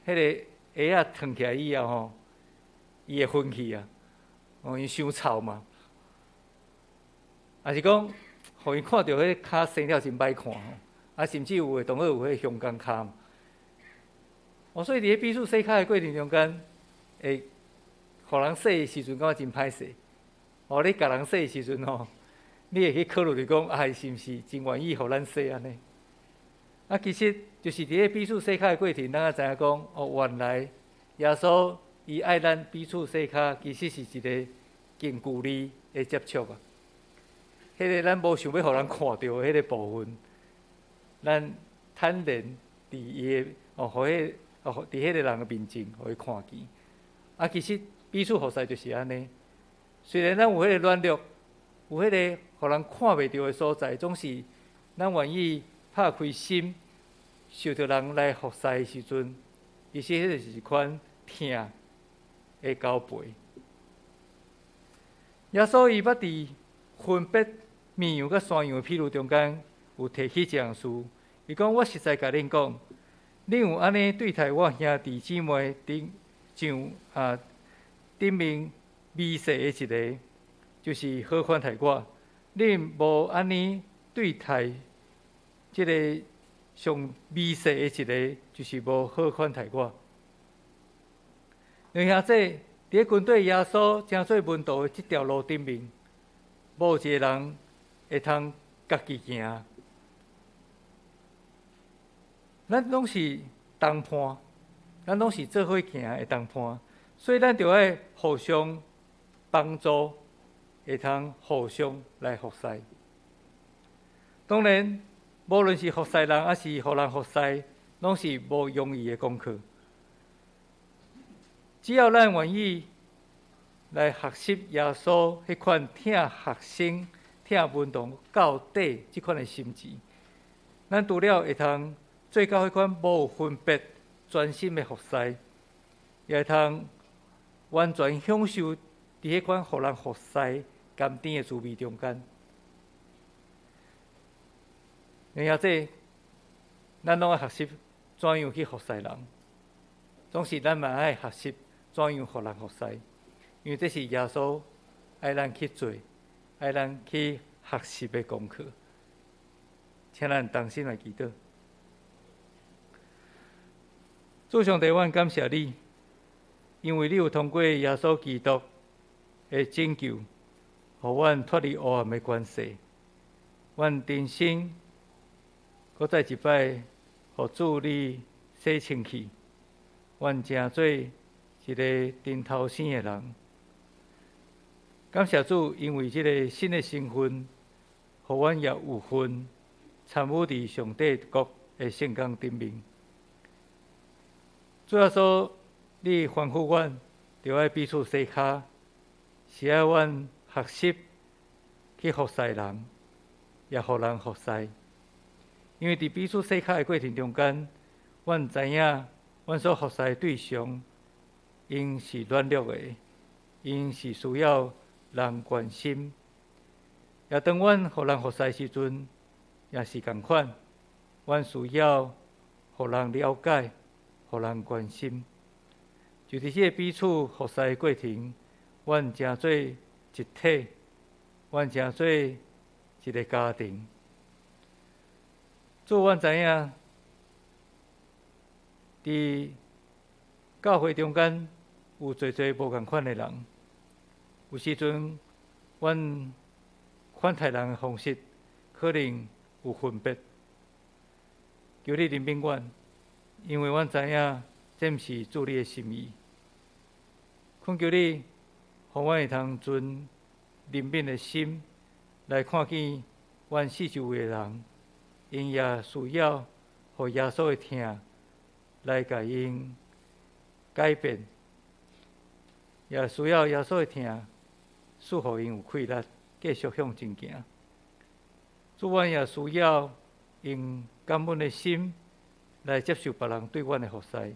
迄个鞋脱起来以后伊会分去啊，因伤臭嘛。也是讲，互伊看到迄骹生了真歹看吼，啊，甚至有诶同学有迄香港骹。所以伫咧彼此洗骹诶过程中间，会互人洗诶时阵感觉真歹势。你甲人洗诶时阵吼，你会去考虑着讲，是毋是真愿意互咱洗安尼？其实就是伫咧彼此洗骹诶过程，咱知影讲，原来耶稣伊爱咱彼此洗骹，其实是一个近距离诶接触啊。迄个咱无想要互人看到迄个部分，咱坦然伫伊诶互伫迄个人诶面前，互伊看见。其实彼此服侍就是安尼。虽然咱有迄个软弱，有迄个互人看袂到诶所在，总是咱愿意拍开心，受着人来服侍诶时阵，其实迄就是一款疼诶交陪。耶稣伊捌伫分别绵羊甲山羊诶譬如中间，有提起这样事。伊讲：我实在甲恁讲，恁有安尼对待我兄弟姊妹，顶面微细的一个，就是好款待我；恁无安尼对待即个上微细的一个，就是无好款待我。两兄弟伫咧军队耶稣正做门徒的即条路顶面，无一个人会通家己行。咱拢是同伴，咱拢是做伙行的同伴，所以咱就要互相帮助，会通互相来服侍。当然，无论是服侍人，还是互人服侍，拢是无容易的功课。只要咱愿意来学习耶稣迄款疼学生、疼门徒到底即款的心志，咱除了会通做到迄款无有分别、专心的服侍，也会通完全享受伫迄款互人服侍甘甜的滋味中间。兄弟，咱拢爱学习怎样去服侍人，总是咱嘛爱学习怎样互人服侍，因为这是耶稣爱咱去做、爱咱去学习的功课。请咱同心来祈祷。主上帝，阮感谢你，因为你有通过耶稣基督的拯救，互阮脱离黑暗的关系。阮人生搁再一摆，互主你洗清气，阮成做一个真头生的人。感谢主，因为这个新的身份，互阮也有份参与伫上帝国的圣工顶面。主要说，你吩咐阮，着爱彼此洗骹，是爱阮学习去服侍人，也互人服侍。因为伫彼此洗骹的过程中间，阮知影，阮所服侍的对象，因是软弱的，因是需要人关心。也当阮互人服侍的时阵，也是共款，阮需要互人了解。互人关心，就伫这个彼此服侍的过程，阮成做一体，阮成做一个家庭。主，阮知影，伫教会中间有侪侪无共款的人，有时阵，阮款待人的方式可能有分别，求你怜悯阮。因为阮知影，这毋是主你的心意。恳求你，互阮会通存怜悯的心来看见阮四周围的人，因也需要互耶稣的疼来甲因改变，也需要耶稣的疼赐互因有气力，继续向前行。主，阮也需要用感恩的心。来接受别人对阮的服侍，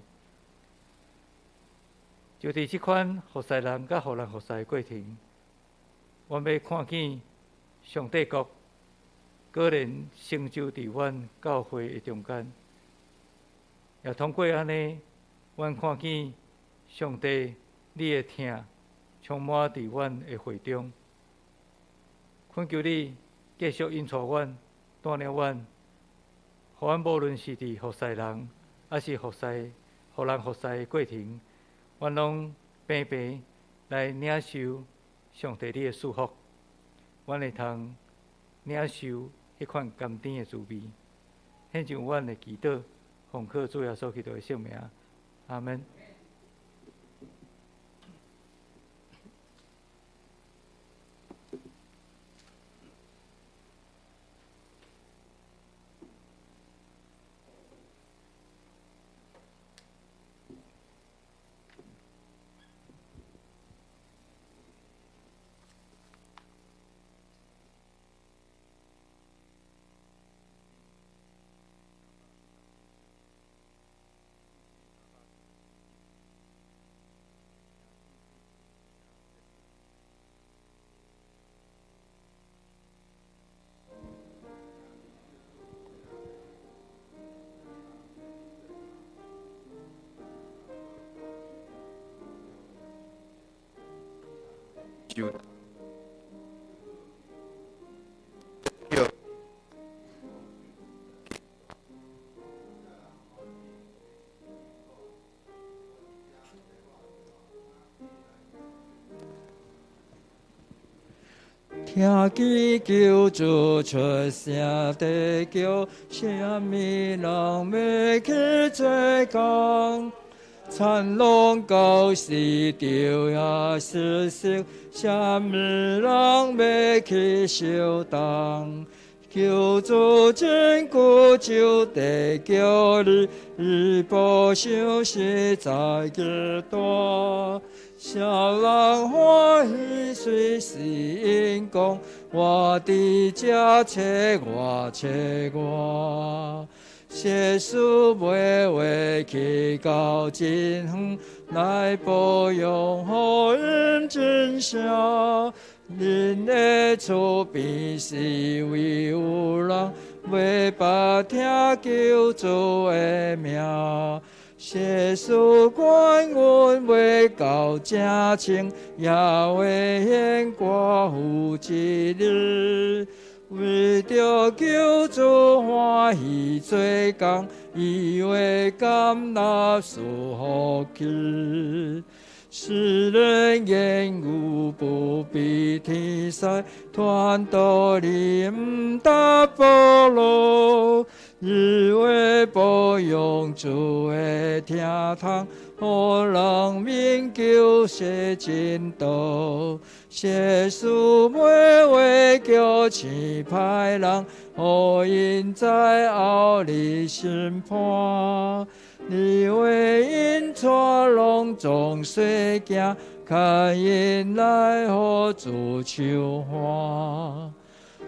就伫即款服侍人甲互人服侍的过程，阮要看见上帝国个人成就伫阮教会的中间，也通过安尼，阮看见上帝你的疼充满伫阮的会中。恳求你继续引带阮、带领阮，互阮无论是伫服侍人，还是服侍互人服侍的过程，阮拢平平来领受上帝你的祝福，阮会通领受迄款甘甜的滋味。献上阮的祈祷，奉靠主耶稣基督的圣名，阿门。就听见救主出声地叫，什么人要去做工？残龙高是丢也是死，什么人要去受当？救主真古就得叫你不想实在极大。小人欢喜虽是因公，我的家切我切我。耶稣每为去到真远，来保佑好人真孝。恁的厝边是为有人，为把听救主的名。耶稣管阮为到正清，也为显寡妇一日。为着救主欢喜做工，以为甘纳属福气。世人言语不比天使，传道理唔达保罗。日为保养主的听堂，互人民救世真道。耶稣每为叫起歹人，互因在后日审判。你为因带拢总细行，看因来互主求欢。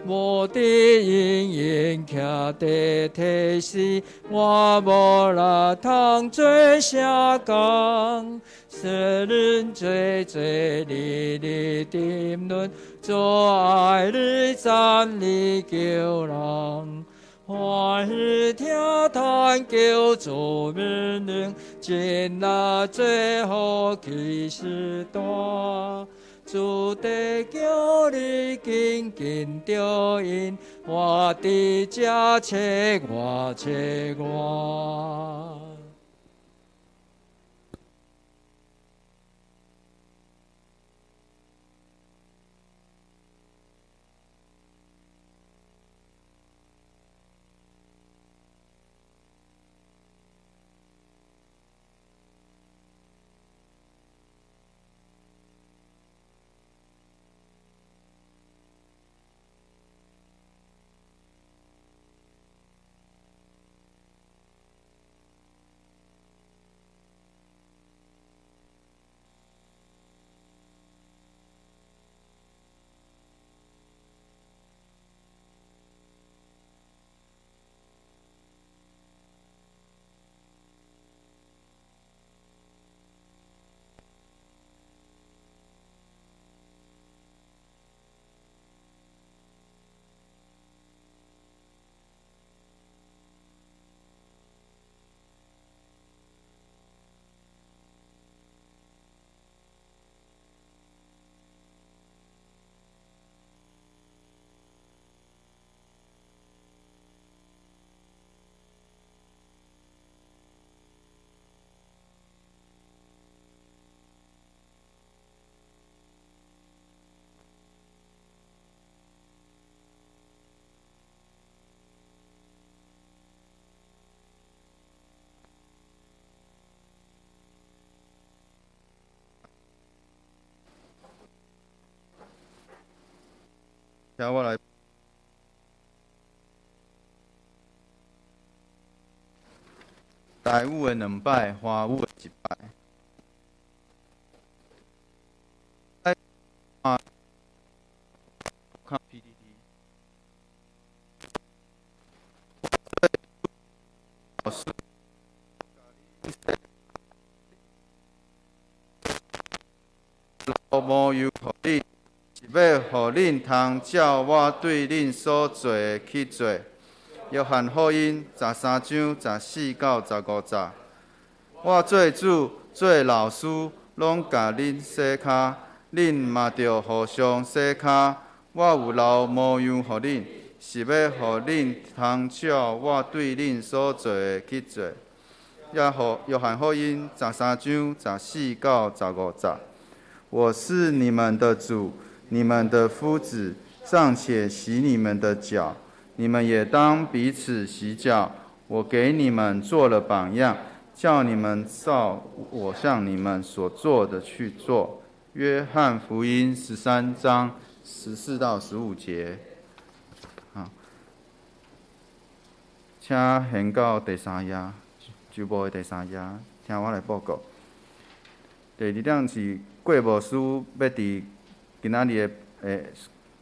无的因因徛在体示，我无力通做啥工。世人做你沉沦，做爱你赞你救人。欢喜听谈救主命令，真那最好其实大。主得叫你紧紧着因，我的家切我切我。请我来。台语的2摆，华语的1摆。看 PPT。老母有互恁，是要互恁通照我对恁所做的去做。约翰福音13章14到15节。我做主做老师，拢甲恁洗骹，恁嘛着互相洗骹。我有留模样互恁，是要互恁通照我对恁所做的去做。约翰福音13章14到15节。我是你们的主，你们的夫子，尚且洗你们的脚，你们也当彼此洗脚。我给你们做了榜样，叫你们照我向你们所做的去做。约翰福音13章14到15节。好，请现到第3页，周报的第3页，听我来报告。第2点是贵牧师要伫今仔日的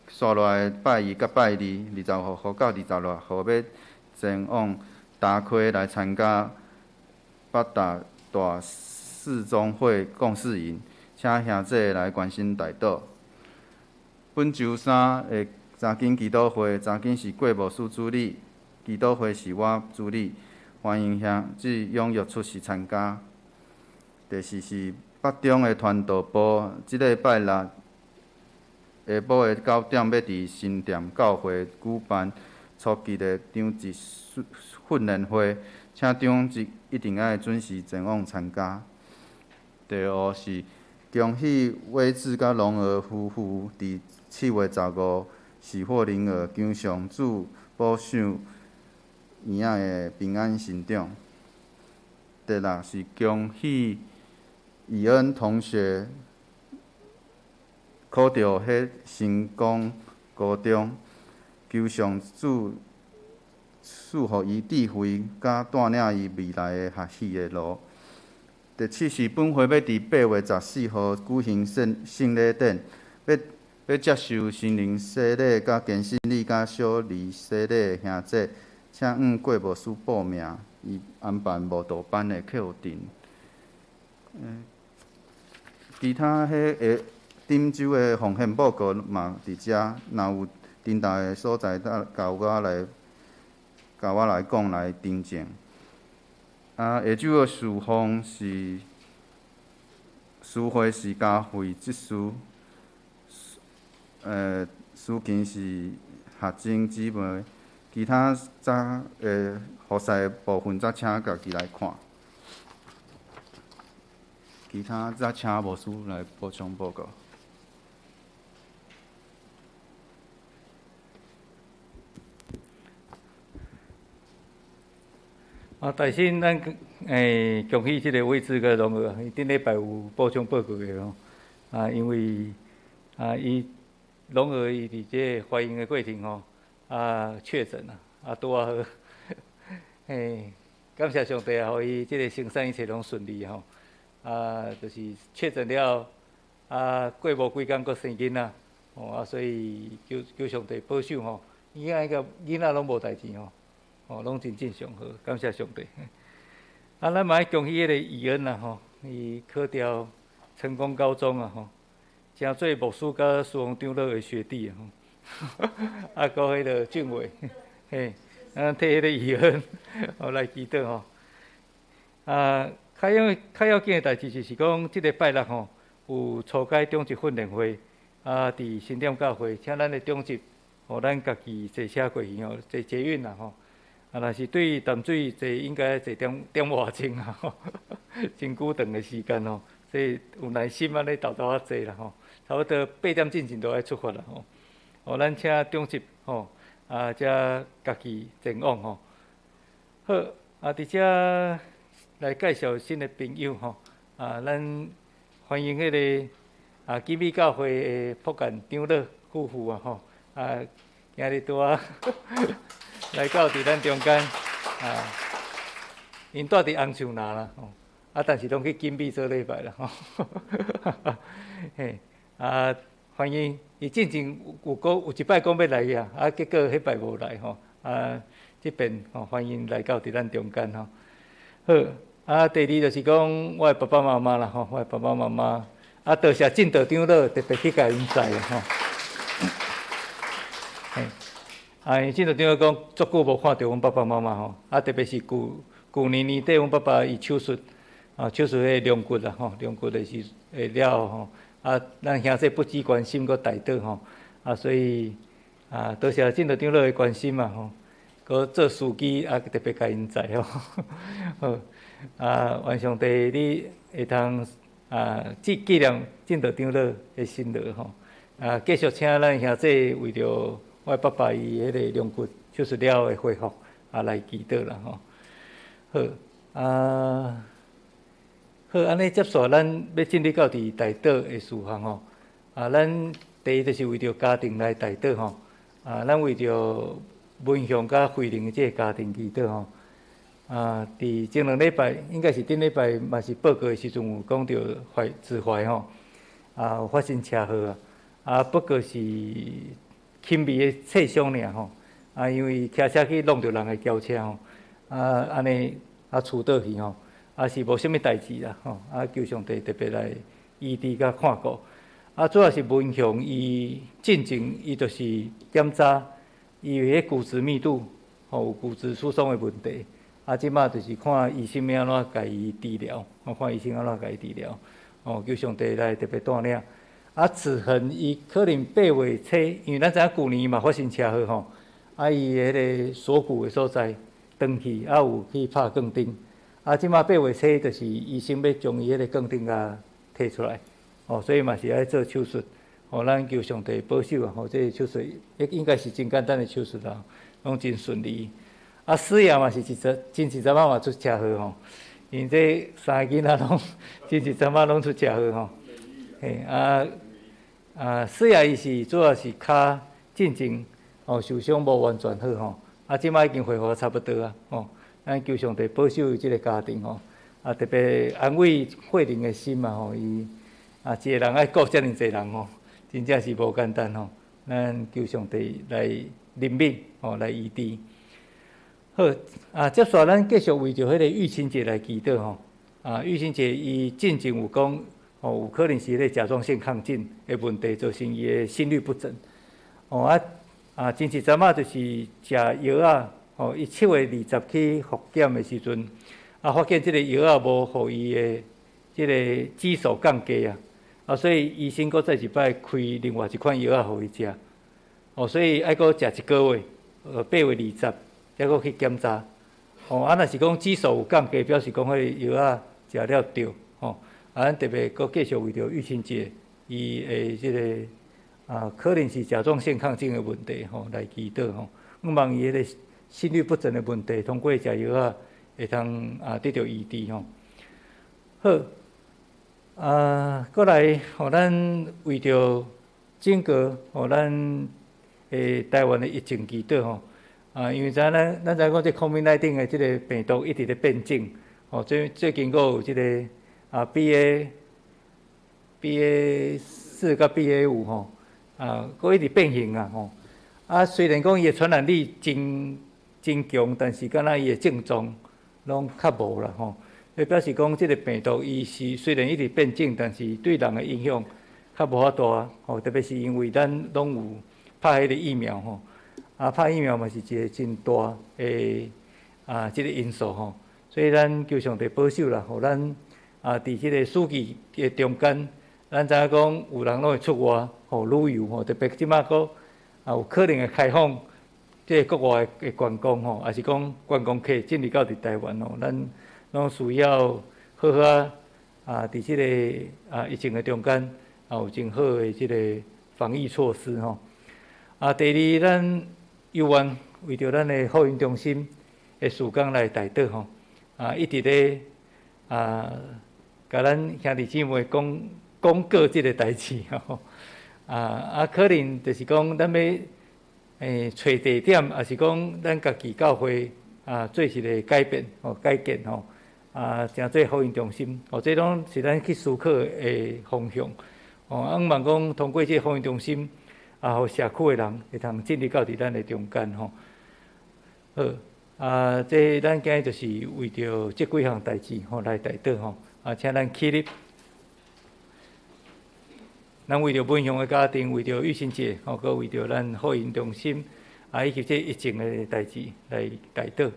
刷落来拜1甲拜2，20号到26号要前往达溪来参加北大大四中会共事营，请兄弟来关心代祷。本周3的查经祈祷会，查经是贵牧师主理，祈祷会是我主理，欢迎兄弟踊跃出席参加。第4是北中的传道部，即礼拜6下晡的9点，要伫新店教会举办初级的长职训练会，请长职一定要准时前往参加。第5是恭喜伟志甲龙儿夫妇伫7月15喜获麟儿，求上主保守婴仔的平安成长。第6是恭喜以恩同学考到成功高中，求上主赐予伊智慧，甲带领伊未来的学习的路。第7是本会要伫8月14号举行圣礼典，要接受心灵洗礼、甲健信礼、甲小儿洗礼的兄弟，请向贵牧师报名，以安排慕道班的课程。其他迄顶周的奉献报告嘛伫遮，若有重大的所在，交我来讲来订正。下周的事项是司会是嘉惠执事，司琴是学生姊妹，其他复赛的部分则请家己来看。其他则请牧师来补充报告。大先咱恭喜即个位置个荣儿，伊顶礼拜有补充报告个吼。因为伊荣儿伊伫即个怀孕的过程吼，确诊啦，拄好，感谢上帝啊，互伊即个生产一切拢顺利吼。就是确诊了，过无几工，佫生囡仔，所以求上帝保守吼，囡仔拢无代志吼，拢真正常好，感谢上帝。咱嘛要恭喜迄个以恩啦吼，伊考调成功高中啊吼，诚做牧师甲师王长老的学弟吼，佮迄个俊伟，咱替迄个以恩来祈祷吼，较要紧的代志就是讲，即个拜6吼有初阶中级训练会，伫新店教会，请咱的中级，互咱家己坐车过去吼，坐捷运啦吼。若是对淡水坐应该坐点外钟啊吼，真久长的时间吼，所以有耐心安尼豆豆啊坐啦吼，差不多8点进前都爱出发啦吼。咱请中级吼，则家己前往吼。好，伫遮来介绍新的朋友吼，咱欢迎迄个金美教会的朴干长老夫妇啊吼，今日拄啊来到伫咱中间因住伫红树林啦，但是拢去金碧做礼拜啦，嘿，欢迎伊进前有一摆讲要来呀，结果迄摆无来即边欢迎来到伫咱中间好，第二就是讲我的爸爸妈妈啦我的爸爸妈妈多谢进道长老特别去甲因载嘿，进道长老讲足久无看到阮爸爸妈妈特别是旧年年底阮爸爸伊手术迄龙骨啦龙骨的是了咱兄弟不止关心搁带倒所以多谢进道长老的关心嘛搁做司机特别甲因载好愿上帝你会通纪念进道长老的辛劳继续请咱兄弟为着我爸爸伊迄个龙骨手术了的恢复来祈祷啦好安尼接续咱要进入到伫代祷的事项咱第一就是为着家庭来代祷咱为着文祥甲慧玲的这个家庭祈祷伫前两礼拜，应该是顶礼拜嘛是报告的时阵有讲到自怀有发生车祸不过是轻微的挫伤尔因为骑车去弄到人的轿车安尼厝倒去是无啥物代志啦求上帝特别来医治甲看顾主要是文祥伊进前伊就是检查。伊有迄骨质密度，有骨质疏松的问题，即马就是看医生要安怎甲伊治疗，看医生安怎甲伊治疗，求上帝来特别带领。子恒伊可能8月初，因为咱知影旧年嘛发生车祸伊迄个锁骨的所在断去，有去拍钢钉，即马8月初就是医生要将伊迄个钢钉摕出来，所以嘛是爱做手术。咱求上帝保守这个手术应该是真简单的手术啦，拢真顺利。死也嘛是真实阵嘛出车祸因为这3个囡仔拢真实阵拢出车祸嘿死也伊是主要是骹进前受伤无完全好即摆已经恢复差不多咱求上帝保守这个家庭特别安慰慧玲的心嘛伊一个人爱顾遮尔济人真正是无简单咱求上帝来怜悯来医治。好接续咱继续为着迄个玉清节来祈祷玉清节伊进前有讲有可能是迄个甲状腺亢进的问题，造成伊的心律不整真实阵就是食药伊7月20去复检的时阵发现即个药无互伊的即个指数降低所以医生搁再一摆开另外一款药互伊食，所以爱搁食1个月，8月20再搁去检查，若是讲指数有降低，表示讲迄个药食了对，咱特别搁继续为着玉清姐伊的即个可能是甲状腺亢进的问题来祈祷希望伊迄个心律不整的问题通过食药会通得到医治好。过来，咱为着整个咱台湾的疫情祈祷因为咱知影讲这 COVID-19 的这个病毒一直在变种最近阁有这个BA4甲 BA5阁一直变形虽然讲伊的传染力真强，但是敢若伊的症状拢较无啦所以表示讲，即个病毒伊是虽然一直变种，但是对人的影响较无遐大特别是因为咱拢有拍迄个疫苗拍疫苗嘛是一个真大的即个因素所以咱求上帝保守啦，互咱伫即个暑期的中间，咱知影讲有人拢会出外旅游特别即马阁有可能会开放即个国外的观光还是讲观光客进入到伫台湾咱拢需要好好伫即个疫情的中间有真好的即个防疫措施第二，咱犹原为着咱的福音中心的事工来代祷一直咧甲咱兄弟姊妹讲过即个代志可能就是讲咱要找地点，也是讲咱家己教会做一个改变改建诚做福音中心这拢是咱去思考的方向希望讲通过这个福音中心互社区的人会通进入到伫咱的中间好这咱今日就是为着这几项代志来带导请咱起立。咱为着本乡的家庭，为着育新节，佮为着咱福音中心，以及这疫情的代志来带导。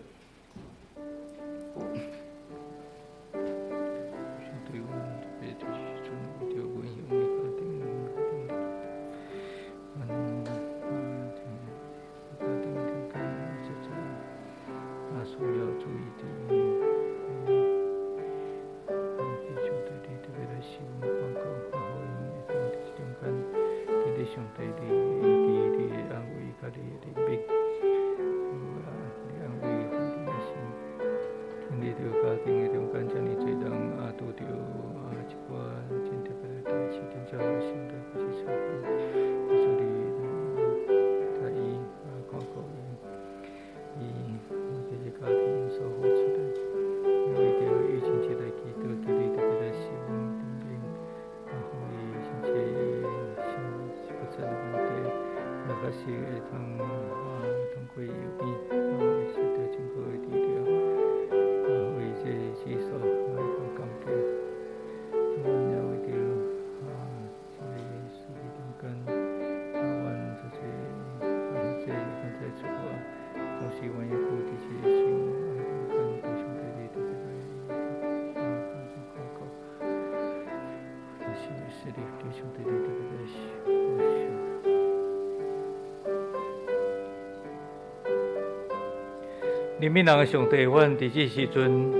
人民人的上帝，阮伫即时阵，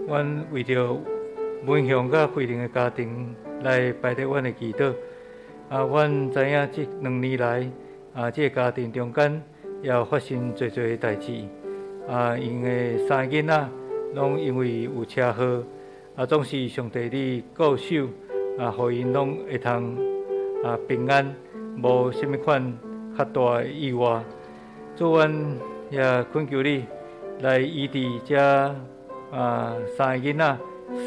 阮为着文乡甲惠灵的家庭来摆伫阮的祈祷。阮知影即2年来，即个家庭中间也有发生侪的代志。因的3个囡仔拢因为有车祸，总是上帝你固守，互因拢会通平安，无甚物款较大的意外。主，阮也恳求你。来医治这3个囡仔，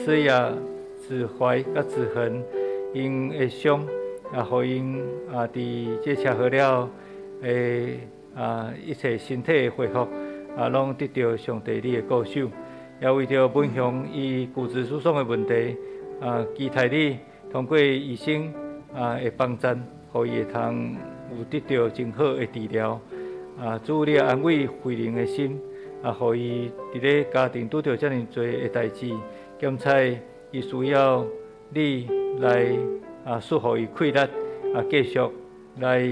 施亚、子怀甲子恒，因的伤互因伫这车祸了一切身体的恢复拢得到上帝你的顾守，也为着本乡伊骨质疏松的问题期待你通过医生的帮赞，互伊会通有得到真好的治疗主，你安慰惠灵的心。互伊伫咧家庭拄着遮尔多的代志，兼且伊需要你来赐互伊气力继续来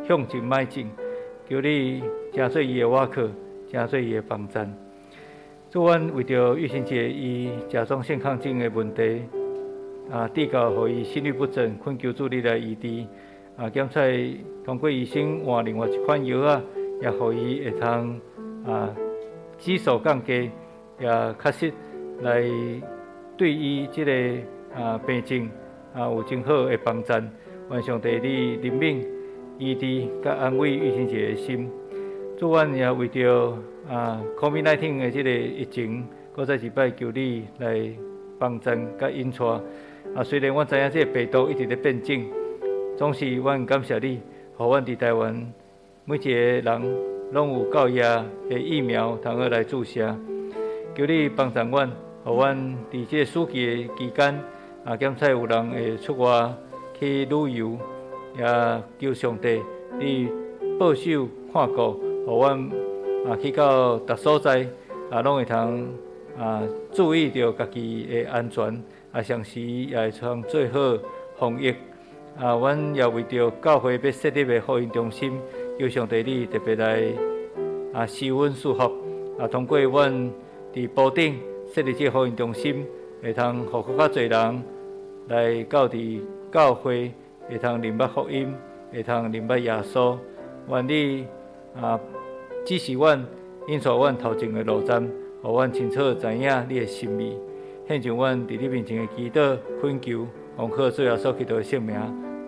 向前迈进。求你诚做伊的瓦靠，诚做伊的帮赞。主，阮为着育新节伊甲状腺亢进的问题递到互伊心律不整，恳求主你来医治兼且通过医生换另外一款药也互伊会通指数降低，也确实来对伊即个病症有真好的帮赞。愿上帝你怜悯、医治、甲安慰育新节的心。主，阮也为着COVID-19 的即个疫情，搁再一摆求你来帮赞甲引带。虽然阮知影即个病毒一直咧变种，总是阮感谢你，互阮伫台湾每一个人。拢有够业的疫苗通好来注射，求你帮助阮，互阮伫这暑期的期间，兼且有人会出外去旅游，也求上帝你保守看顾，互阮去到逐所在，拢会通注意到家己的安全，常时也会通做好防疫。阮也为着教会要设立的福音中心。求上帝你特别来施恩赐福通过阮伫埔顶设立这个福音中心，会通互更较侪人来到伫教会，会通明白福音，会通明白耶稣。愿你指示阮，引带阮头前的路站，互阮清楚知影你的心意。献上阮伫你面前的祈祷恳求，奉靠主耶稣基督的圣名，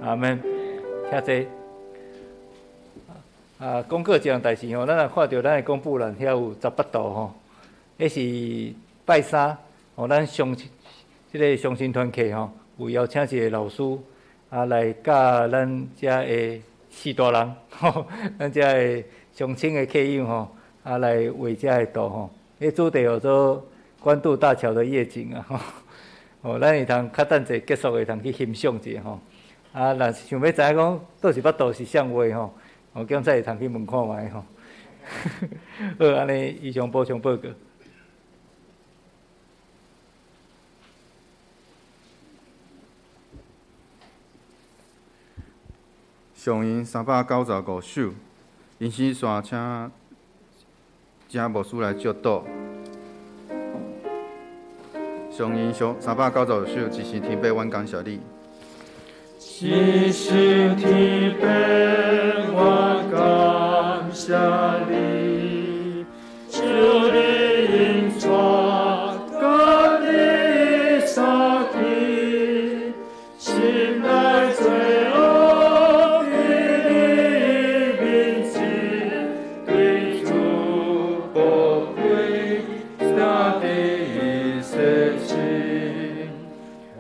阿门。请坐。公告一样代志吼，咱也看到咱的公布栏遐有18道吼，迄是拜三吼，咱即个相亲团契吼，有邀请一个老师来教咱遮的4大人吼，咱遮的相亲的客友吼，来画遮的图吼，迄主题叫做关渡大桥的夜景吼，吼，咱会通较等者结束会通去欣赏者吼，若是想要知影讲倒是捌倒是啥话吼，我今再会通去问看觅吼。好，安尼以上补充报告。上音395首，因时线请请牧师来接导。上音395首，一时天父，阮感谢你。一时天父，阮感谢你，求你引带甲你相见，心内罪恶伫你面前，对主宝贵下的事情，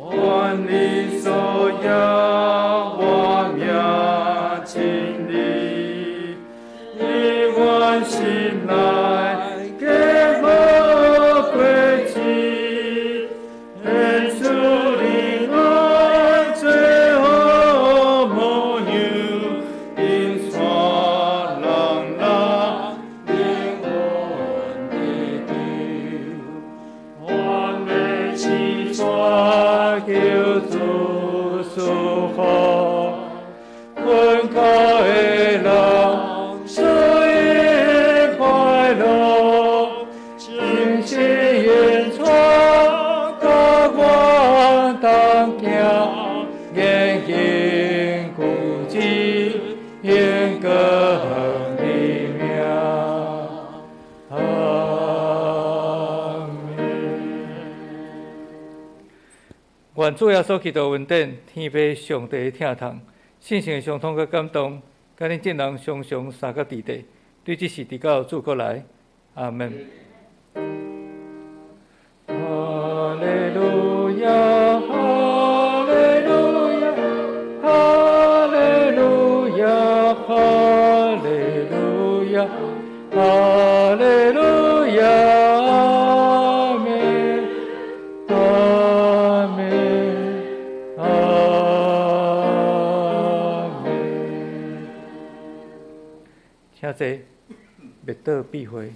愿你所要。心内给我归期，愿主你爱最好模样，因山人那灵魂的丢，我们起抓求主祝福，困苦的人。愿主耶稣基督恩典，天父上帝的疼痛，信心的相通甲感动，甲恁众人常常三角伫地，对这事直到主过来，阿门。哈利路亚，哈利路亚，哈利路亚，哈利路亚，哈利路亚。请坐，灭道必回。